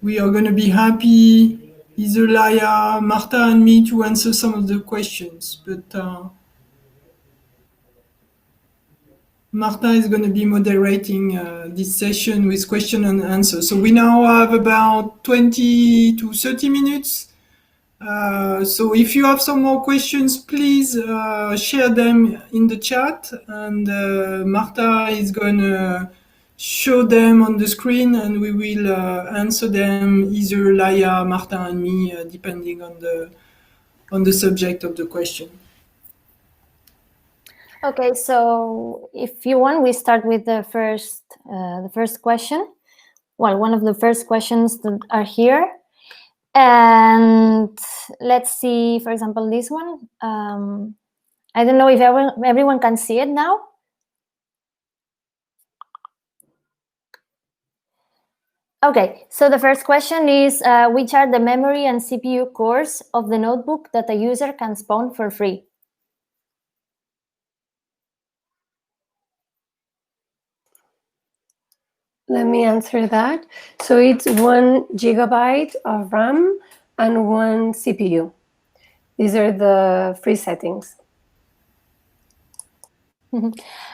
we are going to be happy, either Laia, Marta, and me, to answer some of the questions. But Marta is going to be moderating this session with question and answer. So we now have about 20 to 30 minutes. So if you have some more questions, please share them in the chat, and Marta is going to show them on the screen, and we will answer them, either Laia, Marta, and me, depending on the subject of the question. Okay, so if you want, we start with the first question. Well, one of the first questions that are here. And let's see, for example, this one. I don't know if everyone can see it now. Okay, so the first question is, which are the memory and CPU cores of the notebook that a user can spawn for free? Let me answer that. So it's 1 GB of RAM and 1 CPU. These are the free settings.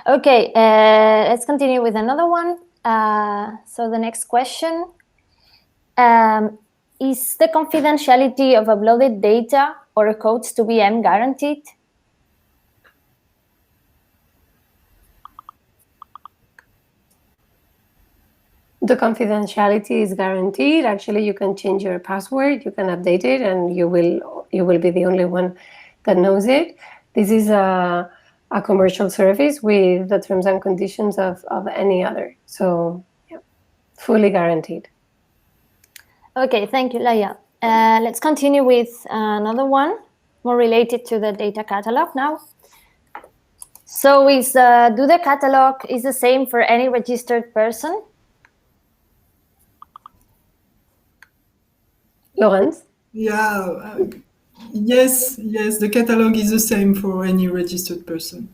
Okay, let's continue with another one. So the next question, is the confidentiality of uploaded data or codes to VM guaranteed? The confidentiality is guaranteed. Actually, you can change your password, you can update it, and you will be the only one that knows it. This is a commercial service with the terms and conditions of any other. So, yeah, fully guaranteed. Okay, thank you, Laia. Let's continue with another one, more related to the data catalog now. So do the catalog is the same for any registered person? Laurence? Yeah, yes, the catalog is the same for any registered person.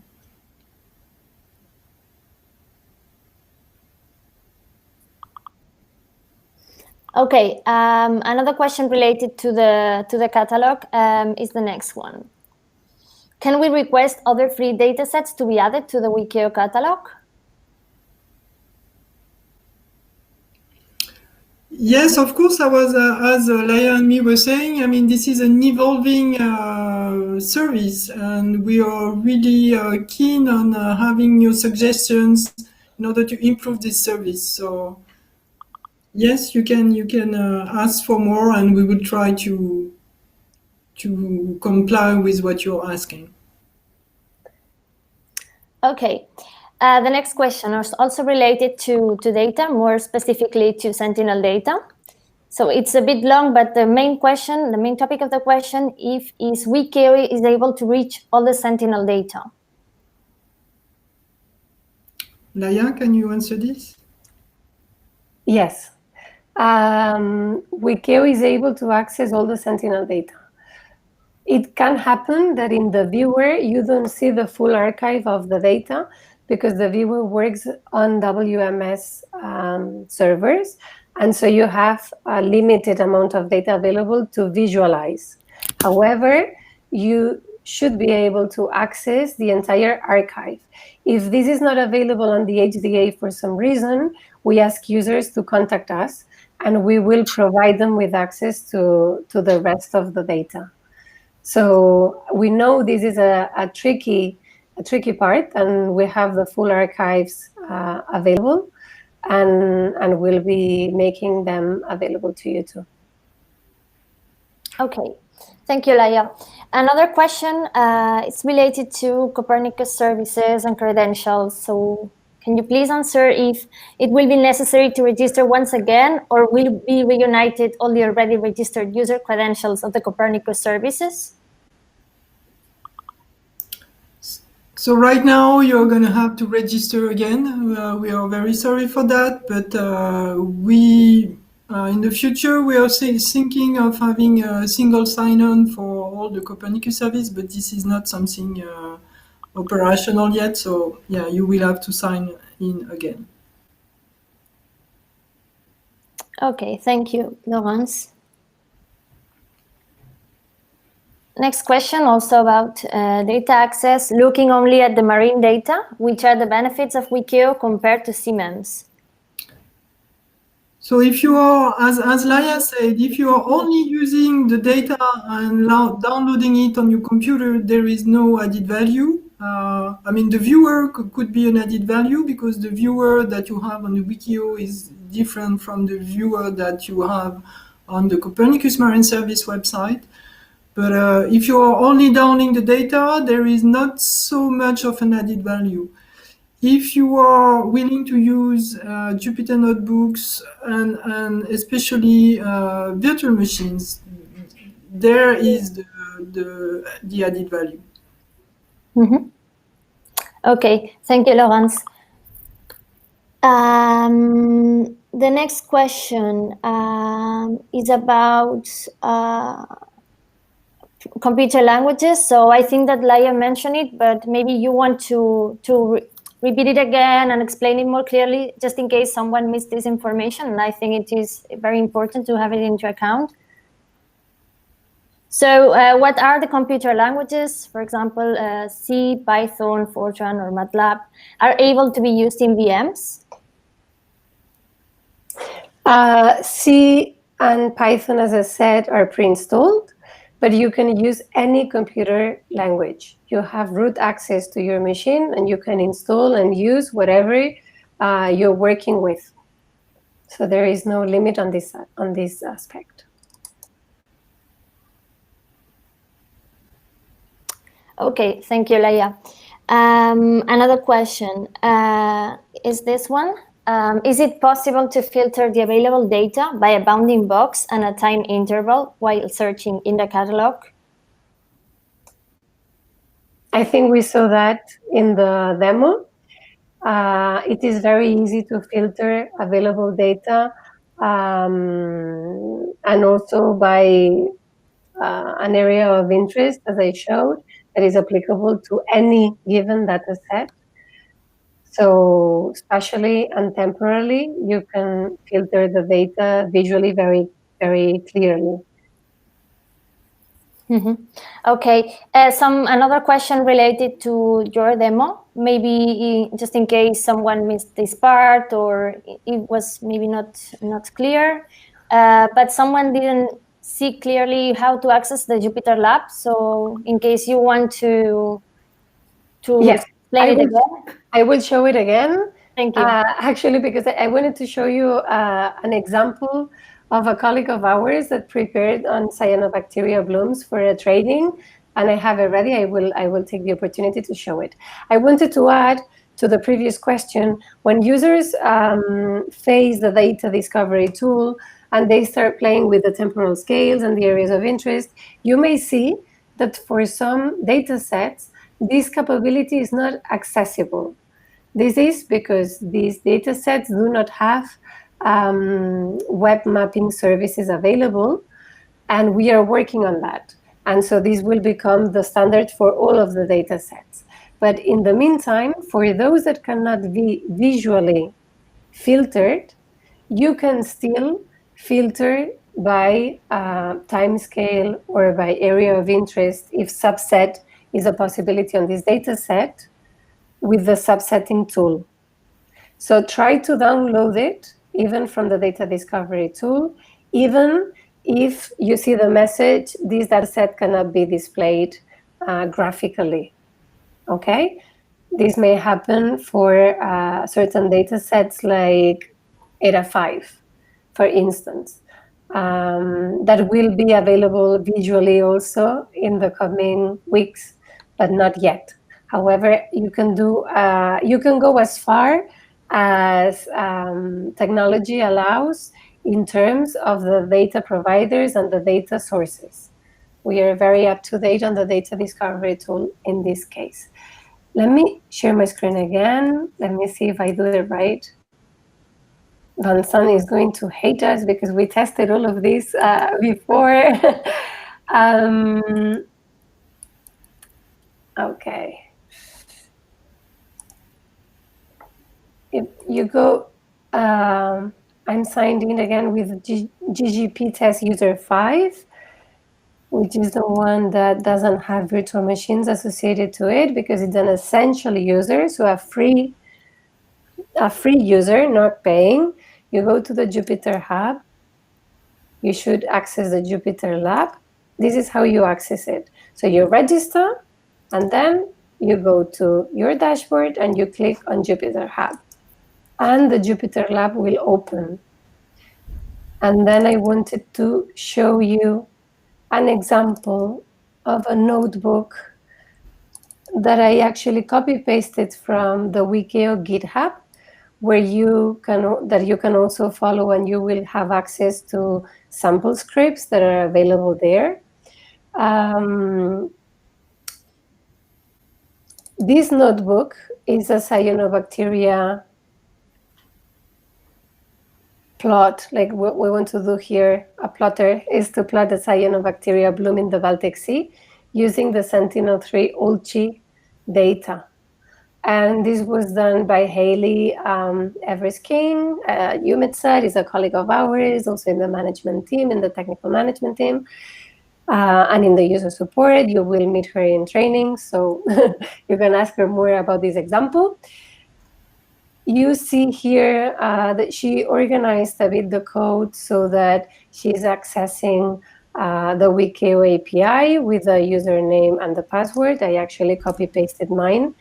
Okay, another question related to the catalog is the next one. Can we request other free datasets to be added to the Wikio catalog? Yes, of course. I was, as Laia and me were saying, I mean, this is an evolving service, and we are really keen on having new suggestions in order to improve this service. So, yes, you can ask for more, and we will try to comply with what you're asking. Okay. The next question is also related to data, more specifically to Sentinel data. So it's a bit long, but the main topic of the question is Wikio is able to reach all the Sentinel data. Laia, can you answer this? Yes. Wikio is able to access all the Sentinel data. It can happen that in the viewer, you don't see the full archive of the data because the viewer works on WMS servers. And so you have a limited amount of data available to visualize. However, you should be able to access the entire archive. If this is not available on the HDA for some reason, we ask users to contact us and we will provide them with access to the rest of the data. So we know this is a tricky part, and we have the full archives available, and we'll be making them available to you too. Okay, thank you, Laia. Another question is related to Copernicus services and credentials. So can you please answer if it will be necessary to register once again, or will be reunited all the already registered user credentials of the Copernicus services? So right now you're going to have to register again. We are very sorry for that, but in the future we are thinking of having a single sign-on for all the Copernicus service, but this is not something operational yet. So yeah, you will have to sign in again. Okay, thank you, Laurence. Next question, also about data access, looking only at the marine data, which are the benefits of Wikio compared to CMEMS? So if you are, as Laia said, if you are only using the data and downloading it on your computer, there is no added value. I mean, the viewer could be an added value because the viewer that you have on the Wikio is different from the viewer that you have on the Copernicus Marine Service website. But if you are only downloading the data, there is not so much of an added value. If you are willing to use Jupyter notebooks and especially virtual machines, there is the added value. Mm-hmm. Okay, thank you, Laurence. The next question is about computer languages. So I think that Laia mentioned it, but maybe you want to repeat it again and explain it more clearly, just in case someone missed this information. And I think it is very important to have it into account. So what are the computer languages? For example, C, Python, Fortran, or MATLAB are able to be used in VMs? C and Python, as I said, are pre-installed, but you can use any computer language. You have root access to your machine, and you can install and use whatever you're working with. So there is no limit on this aspect. Okay, thank you, Leia. Another question is this one. Is it possible to filter the available data by a bounding box and a time interval while searching in the catalog? I think we saw that in the demo. It is very easy to filter available data, and also by an area of interest, as I showed, that is applicable to any given data set. So spatially and temporally, you can filter the data visually very, very clearly. Mm-hmm. Okay, another question related to your demo, maybe just in case someone missed this part or it was maybe not clear, but someone didn't see clearly how to access the Jupyter Lab. So in case you want to yes, explain it again. I will show it again. Thank you. Actually, because I wanted to show you an example of a colleague of ours that prepared on cyanobacteria blooms for a training, and I have it ready. I will take the opportunity to show it. I wanted to add to the previous question, when users face the data discovery tool and they start playing with the temporal scales and the areas of interest, you may see that for some data sets, this capability is not accessible. This is because these data sets do not have web mapping services available, and we are working on that. And so this will become the standard for all of the data sets. But in the meantime, for those that cannot be visually filtered, you can still filter by time scale or by area of interest if subset is a possibility on this data set with the subsetting tool. So try to download it, even from the data discovery tool, even if you see the message, this data set cannot be displayed graphically, okay? This may happen for certain data sets like ERA 5, for instance, that will be available visually also in the coming weeks, but not yet. However, you can go as far as technology allows in terms of the data providers and the data sources. We are very up to date on the data discovery tool in this case. Let me share my screen again. Let me see if I do it right. Vincent is going to hate us because we tested all of this before. Okay. If you go, I'm signed in again with GGP test user 5, which is the one that doesn't have virtual machines associated to it because it's an essential user, so a free user, not paying. You go to the Jupyter Hub. You should access the Jupyter Lab. This is how you access it. So you register, and then you go to your dashboard and you click on Jupyter Hub. And the Jupyter Lab will open. And then I wanted to show you an example of a notebook that I actually copy-pasted from the Wikio GitHub, where you can also follow, and you will have access to sample scripts that are available there. This notebook is a cyanobacteria plot. Like what we want to do here, a plotter, is to plot the cyanobacteria bloom in the Baltic Sea using the Sentinel-3 Ulchi data. And this was done by Haley Eversking. UMITSAT is a colleague of ours, also in the management team, in the technical management team, and in the user support. You will meet her in training, so you can ask her more about this example. you see here that she organized a bit the code so that she's accessing the Wikio API with the username and the password. I actually copy-pasted mine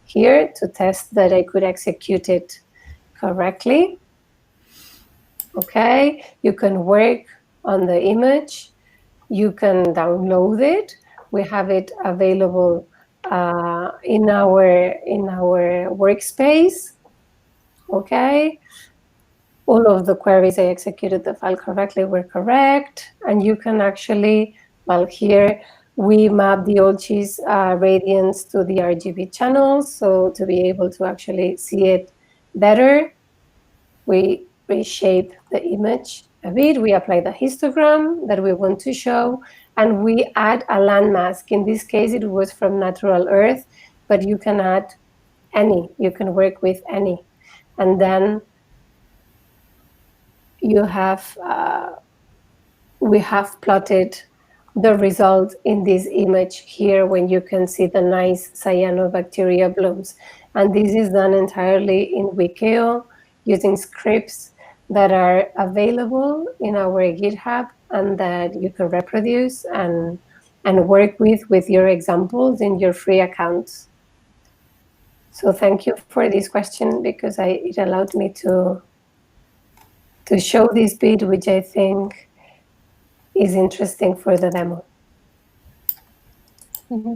here to test that I could execute it correctly. Okay, you can work on the image. You can download it. We have it available in our workspace. Okay, all of the queries I executed the file correctly were correct, and you can actually, well, here we map the old cheese radiance to the RGB channels, so to be able to actually see it better, we reshape the image a bit, we apply the histogram that we want to show, and we add a landmask. In this case, it was from Natural Earth, but you can add any, you can work with any. And then you have, we have plotted the result in this image here when you can see the nice cyanobacteria blooms. And this is done entirely in Wikio using scripts that are available in our GitHub and that you can reproduce and work with your examples in your free accounts. So thank you for this question, because it allowed me to show this bit, which I think is interesting for the demo. Mm-hmm.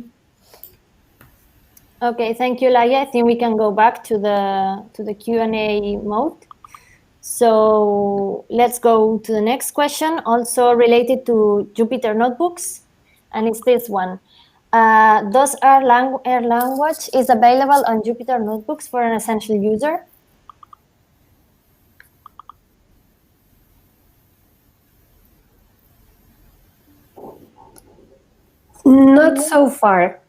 Okay, thank you, Laia. I think we can go back to the Q&A mode. So let's go to the next question, also related to Jupyter Notebooks, and it's this one. Does R language is available on Jupyter Notebooks for an essential user? Not so far.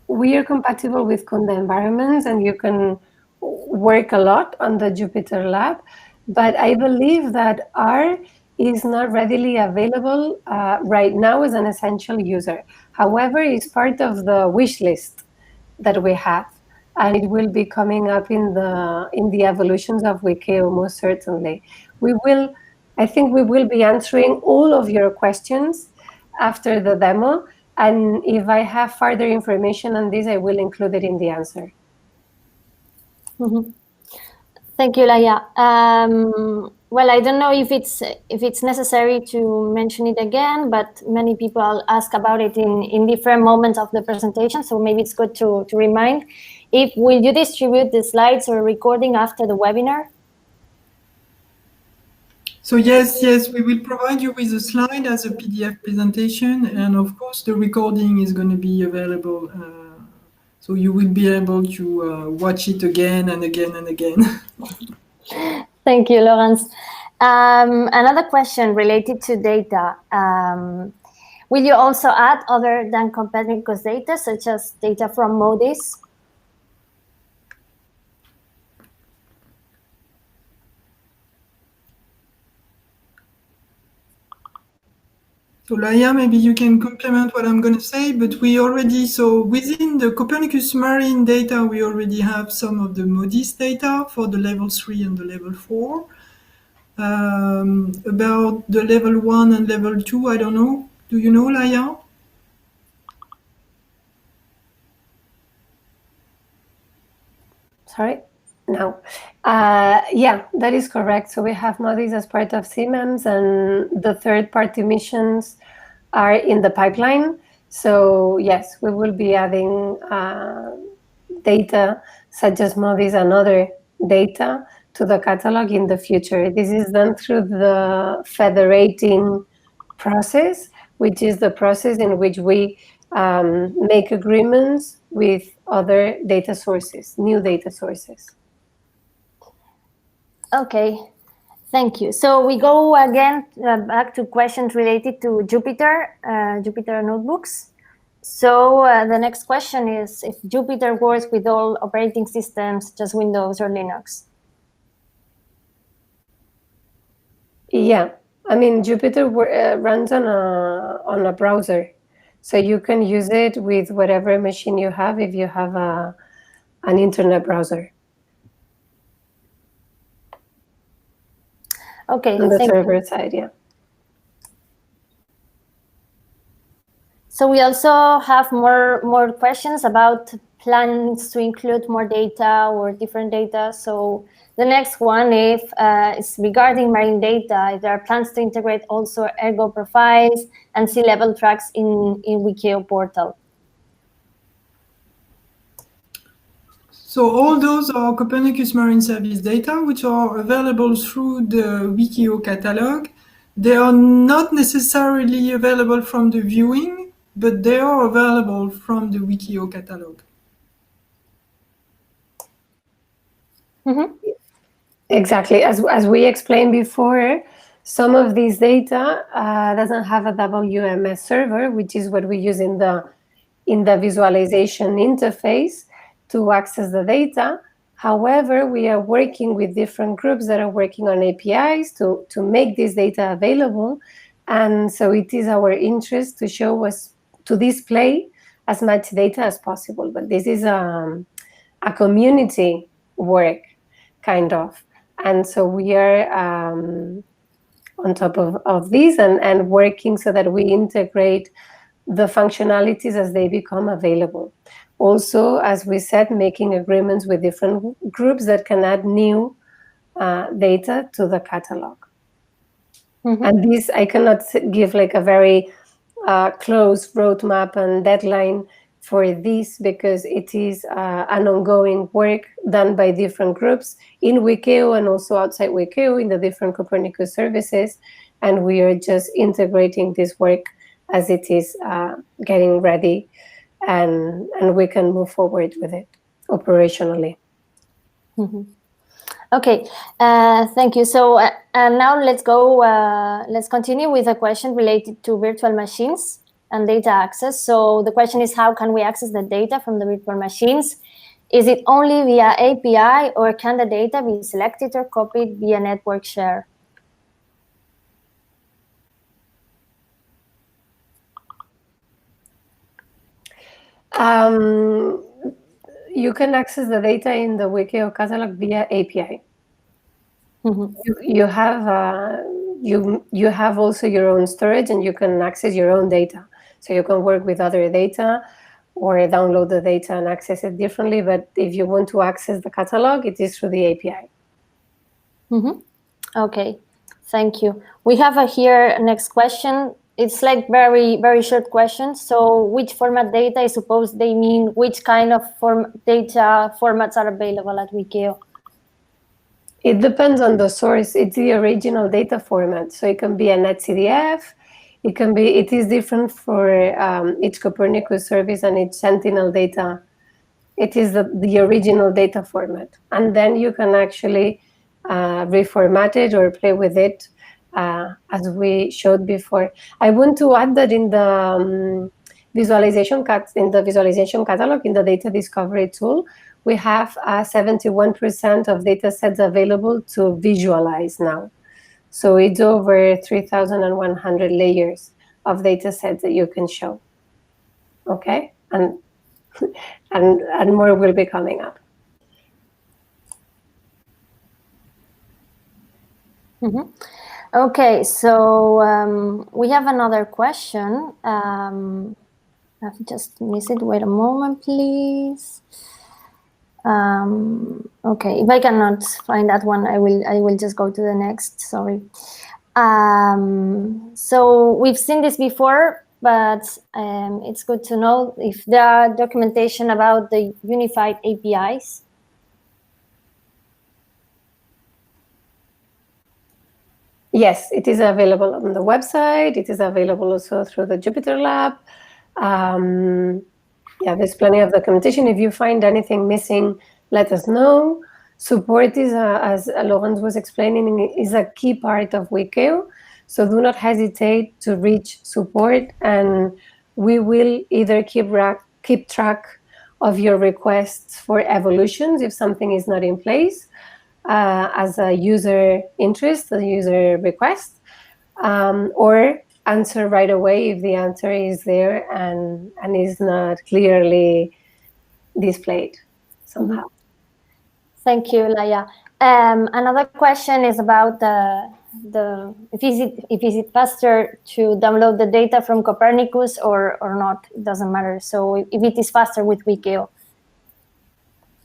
We are compatible with Conda environments, and you can work a lot on the Jupyter Lab, but I believe that R is not readily available right now as an essential user. However, it's part of the wish list that we have, and it will be coming up in the evolutions of Wikio, most certainly. I think we will be answering all of your questions after the demo, and if I have further information on this, I will include it in the answer. Mm-hmm. Thank you, Laia. Well, I don't know if it's necessary to mention it again, but many people ask about it in different moments of the presentation, so maybe it's good to remind. Will you distribute the slides or recording after the webinar? So yes, we will provide you with a slide as a PDF presentation, and of course the recording is going to be available, so you will be able to watch it again and again and again. Thank you, Laurence. Another question related to data. Will you also add other than Copernicus data, such as data from MODIS? So Laia, maybe you can complement what I'm going to say, but we already, so within the Copernicus Marine data, we already have some of the MODIS data for the level 3 and the level 4. About the level 1 and level 2, I don't know. Do you know, Laia? Sorry? No. Yeah, that is correct. So we have MODIS as part of CMEMS, and the third-party missions are in the pipeline. So yes, we will be adding data such as MODIS and other data to the catalog in the future. This is done through the federating process, which is the process in which we make agreements with other data sources, new data sources. Okay, thank you. So we go again back to questions related to Jupyter Notebooks. So the next question is if Jupyter works with all operating systems, just Windows or Linux? Yeah, I mean, Jupyter runs on a browser. So you can use it with whatever machine you have. If you have an internet browser. Okay, On the thank server you. side, yeah. So we also have more questions about plans to include more data or different data. So the next one is regarding marine data. If there are plans to integrate also ergo profiles and sea level tracks in Wikio portal. So all those are Copernicus Marine Service data, which are available through the Wikio catalog. They are not necessarily available from the viewing, but they are available from the Wikio catalog. Mm-hmm. Exactly. As we explained before, some of these data doesn't have a WMS server, which is what we use in the visualization interface to access the data. However, we are working with different groups that are working on APIs to make this data available. And so it is our interest to show us, to display as much data as possible. But this is a community work, kind of. And so we are on top of this and working so that we integrate the functionalities as they become available. Also, as we said, making agreements with different groups that can add new data to the catalog. Mm-hmm. And this, I cannot give like a very close roadmap and deadline for this, because it is an ongoing work done by different groups in Wikio and also outside Wikio in the different Copernicus services. And we are just integrating this work as it is getting ready, and we can move forward with it operationally. Mm-hmm. Okay, thank you. So now let's go. Let's continue with a question related to virtual machines and data access. So the question is, how can we access the data from the virtual machines? Is it only via API, or can the data be selected or copied via network share? You can access the data in the Wikio catalog via API. Mm-hmm. You have also your own storage, and you can access your own data. So you can work with other data or download the data and access it differently. But if you want to access the catalog, it is through the API. Mm-hmm. Okay, thank you. We have here next question. It's like very, very short question. So which format data, I suppose they mean which kind of data formats are available at Wikio? It depends on the source. It's the original data format. So it can be a netCDF. It is different for each Copernicus service and each Sentinel data. It is the original data format. And then you can actually reformat it or play with it as we showed before. I want to add that in the visualization catalog, in the data discovery tool, we have 71% of data sets available to visualize now. So it's over 3,100 layers of data sets that you can show. Okay, and more will be coming up. Mm-hmm. Okay, so we have another question. I've just missed it. Wait a moment, please. Okay, if I cannot find that one, I will just go to the next. Sorry. So we've seen this before, but it's good to know if there are documentation about the unified APIs. Yes, it is available on the website. It is available also through the Jupyter Lab. Yeah, there's plenty of documentation. If you find anything missing, let us know. Support is, as Laurence was explaining, is a key part of Wikio. So do not hesitate to reach support, and we will either keep track of your requests for evolutions if something is not in place as a user interest, a user request, or answer right away if the answer is there and is not clearly displayed. somehow. Thank you, Laia. Another question is about if is it faster to download the data from Copernicus or not? It doesn't matter. So if it is faster with Wikio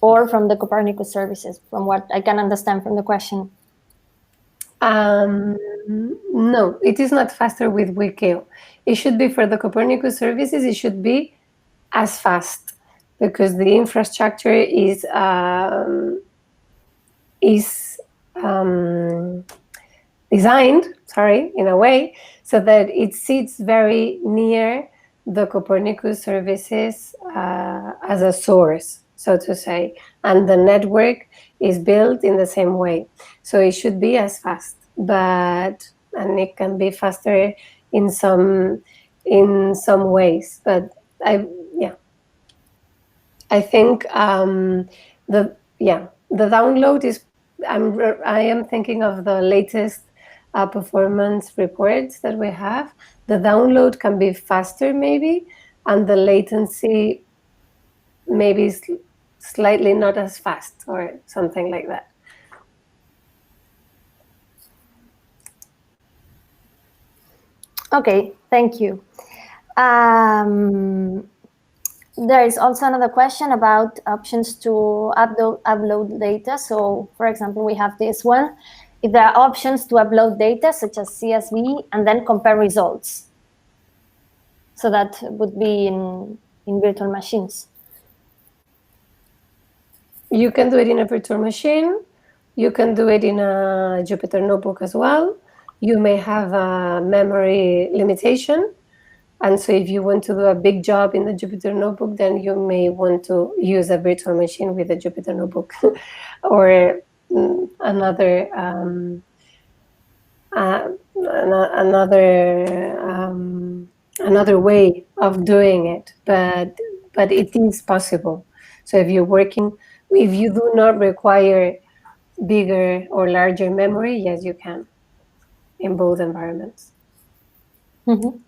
or from the Copernicus services, from what I can understand from the question. No, it is not faster with Wikio. It should be for the Copernicus services. It should be as fast because the infrastructure is designed, in a way, so that it sits very near the Copernicus services as a source, so to say, and the network is built in the same way. So it should be as fast, and it can be faster in some ways. But I think the download is. I am thinking of the latest performance reports that we have. The download can be faster, maybe, and the latency maybe is slightly not as fast or something like that. Okay, thank you. There is also another question about options to upload data. So, for example, we have this one. If there are options to upload data, such as CSV, and then compare results. So that would be in virtual machines. You can do it in a virtual machine. You can do it in a Jupyter Notebook as well. You may have a memory limitation. And so if you want to do a big job in the Jupyter Notebook, then you may want to use a virtual machine with a Jupyter Notebook or another way of doing it. But it is possible. So if you do not require bigger or larger memory, yes, you can in both environments. Mm-hmm.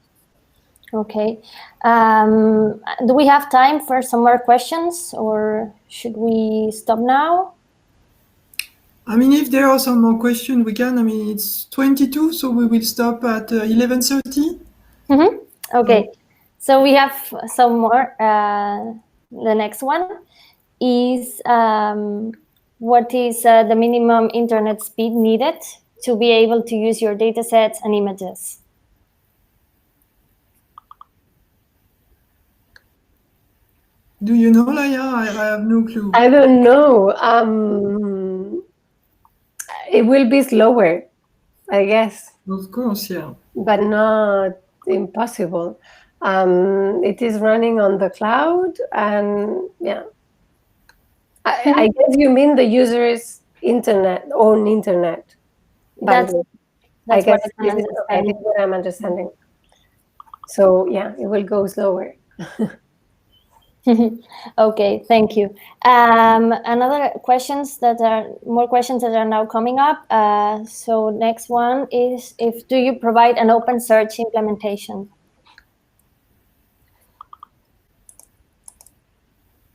Okay. Do we have time for some more questions, or should we stop now? I mean, if there are some more questions, we can. I mean, it's 22, so we will stop at 11:30. Mm-hmm. Okay. So we have some more. The next one is what is the minimum internet speed needed to be able to use your data sets and images? Do you know, Laia? I have no clue. I don't know. It will be slower, I guess. Of course, yeah. But not impossible. It is running on the cloud, and yeah. I guess you mean the user's own internet. That's I guess I think what I'm understanding. So yeah, it will go slower. Okay, thank you. More questions that are now coming up. So next one is, do you provide an open search implementation?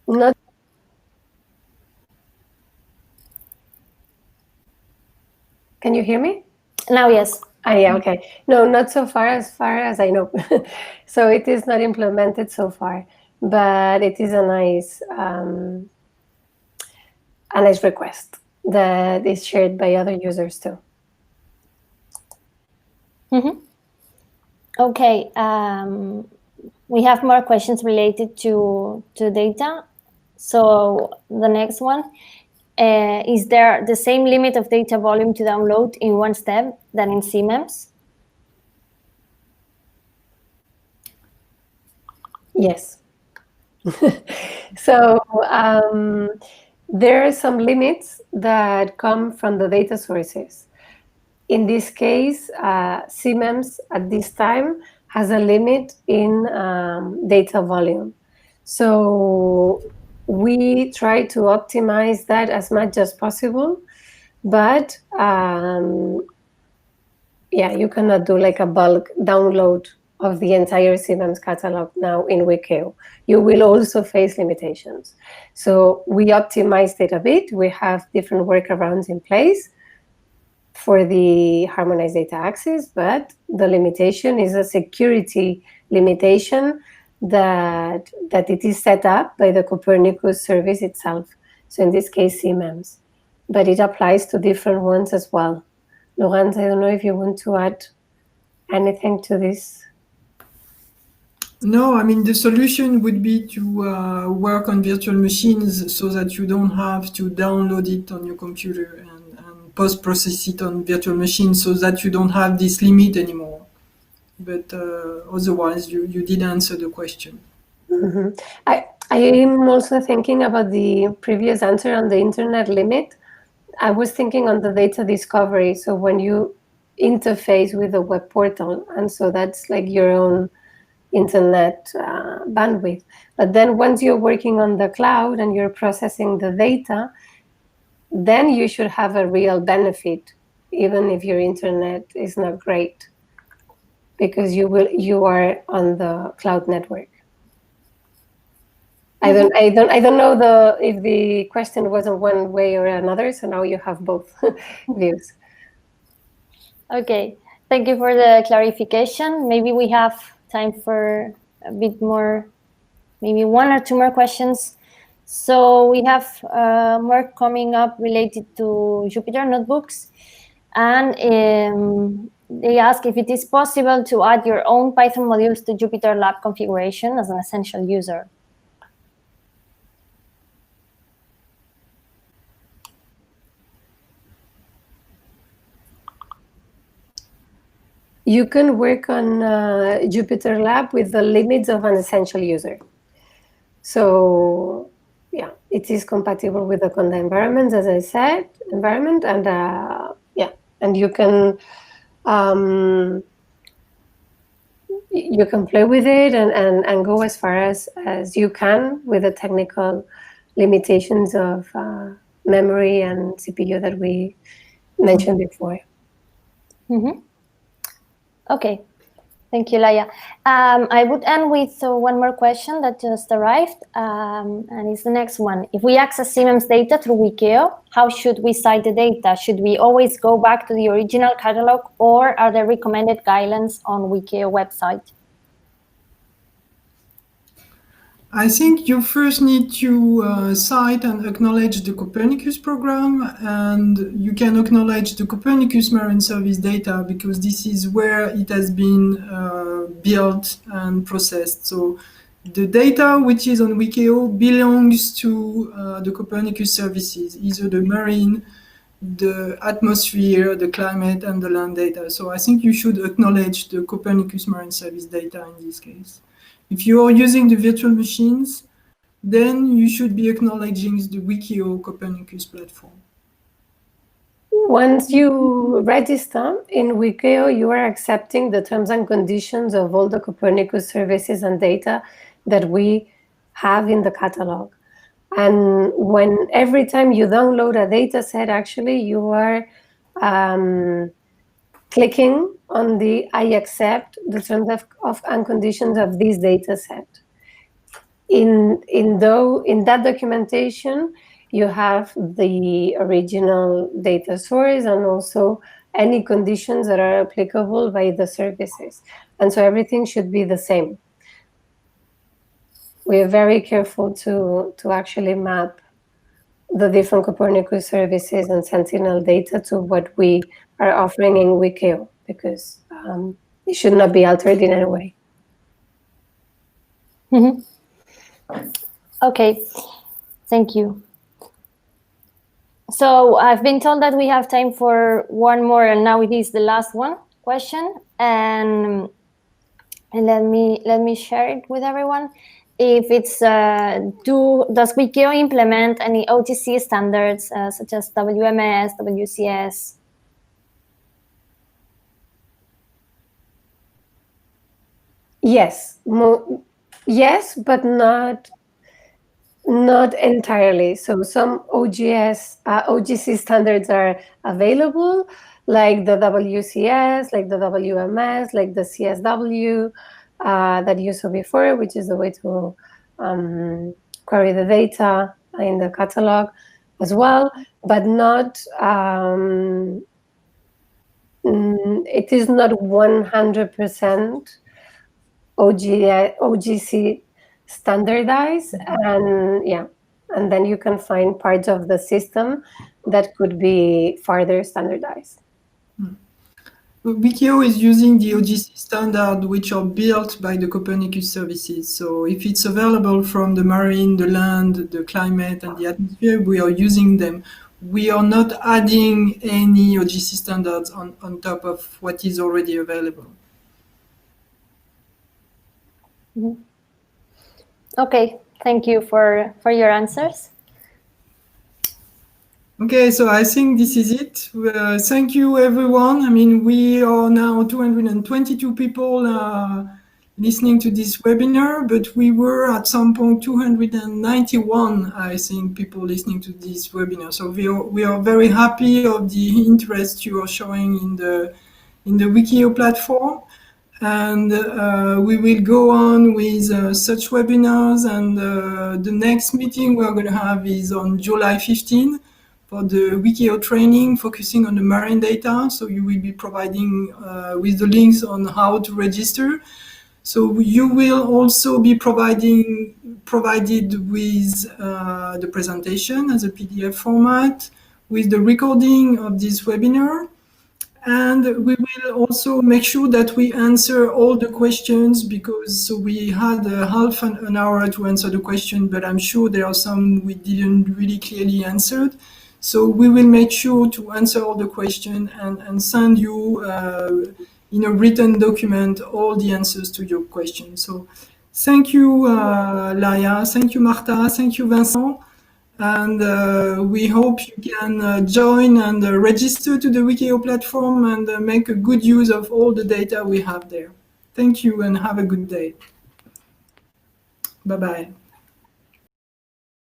Not. Can you hear me? Now, yes. Yeah, okay. No, not so far as I know. So it is not implemented so far, but it is a nice request that is shared by other users too. Mm-hmm. Okay. We have more questions related to data. So the next one. Is there the same limit of data volume to download in one step than in CMEMS? Yes. So there are some limits that come from the data sources. In this case, CMEMS at this time has a limit in data volume. So we try to optimize that as much as possible, but yeah, you cannot do like a bulk download of the entire CMEMS catalog now in Wikio, you will also face limitations. So we optimized it a bit. We have different workarounds in place for the harmonized data access, but the limitation is a security limitation that it is set up by the Copernicus service itself. So in this case, CMEMS, but it applies to different ones as well. Laurence, I don't know if you want to add anything to this. No, I mean, the solution would be to work on virtual machines so that you don't have to download it on your computer and post-process it on virtual machines, so that you don't have this limit anymore. But otherwise, you did answer the question. Mm-hmm. I am also thinking about the previous answer on the internet limit. I was thinking on the data discovery. So when you interface with a web portal, and so that's like your own internet bandwidth. But then once you're working on the cloud and you're processing the data, then you should have a real benefit, even if your internet is not great, because you are on the cloud network. I don't know if the question was in one way or another, so now you have both views. Okay, thank you for the clarification. Maybe we have time for a bit more, maybe one or two more questions. So we have more coming up related to Jupyter notebooks, and they ask if it is possible to add your own Python modules to Jupyter Lab configuration as an essential user. You can work on Jupyter Lab with the limits of an essential user. So yeah, it is compatible with the Conda environment, as I said, and yeah, and you can play with it and go as far as you can with the technical limitations of memory and CPU that we mentioned before. Mm-hmm. Okay, thank you, Laia. I would end with one more question that just arrived, and it's the next one. If we access CMEMS data through Wikio, how should we cite the data? Should we always go back to the original catalog, or are there recommended guidelines on Wikio website? I think you first need to cite and acknowledge the Copernicus program, and you can acknowledge the Copernicus Marine Service data because this is where it has been built and processed. So the data which is on Wikio belongs to the Copernicus services, either the marine, the atmosphere, the climate, and the land data. So I think you should acknowledge the Copernicus Marine Service data in this case. If you are using the virtual machines, then you should be acknowledging the Wikio Copernicus platform. Once you register in Wikio, you are accepting the terms and conditions of all the Copernicus services and data that we have in the catalog. And every time you download a data set, actually, you are clicking on the I accept the terms and conditions of this data set. In that documentation, you have the original data source and also any conditions that are applicable by the services. And so everything should be the same. We are very careful to actually map the different Copernicus services and Sentinel data to what we are offering in Wikio, because it should not be altered in any way. Mm-hmm. Okay, thank you. So I've been told that we have time for one more, and now it is the last one question. And let me share it with everyone. If it's does Wikio implement any OTC standards such as WMS, WCS? Yes, yes, but not Not entirely. So some OGC standards are available, like the WCS, like the WMS, like the CSW that you saw before, which is the way to query the data in the catalog as well, but not. It is not 100% OGC standardized, and yeah, and then you can find parts of the system that could be further standardized. Wikio is using the OGC standard, which are built by the Copernicus services. So if it's available from the marine, the land, the climate, and the atmosphere, we are using them. We are not adding any OGC standards on top of what is already available. Okay, thank you for your answers. Okay, so I think this is it. Thank you, everyone. I mean, we are now 222 people listening to this webinar, but we were at some point 291, I think, people listening to this webinar. So we are very happy of the interest you are showing in the Wikio platform. And we will go on with such webinars, and the next meeting we're going to have is on July 15 for the Wikio training focusing on the marine data. So you will be providing with the links on how to register. So you will also be provided with the presentation as a PDF format, with the recording of this webinar. And we will also make sure that we answer all the questions, because so we had half an hour to answer the question, but I'm sure there are some we didn't really clearly answer. So we will make sure to answer all the questions and send you in a written document all the answers to your questions. So thank you, Laia. Thank you, Marta. Thank you, Vincent. And we hope you can join and register to the Wikio platform and make a good use of all the data we have there. Thank you and have a good day. Bye-bye.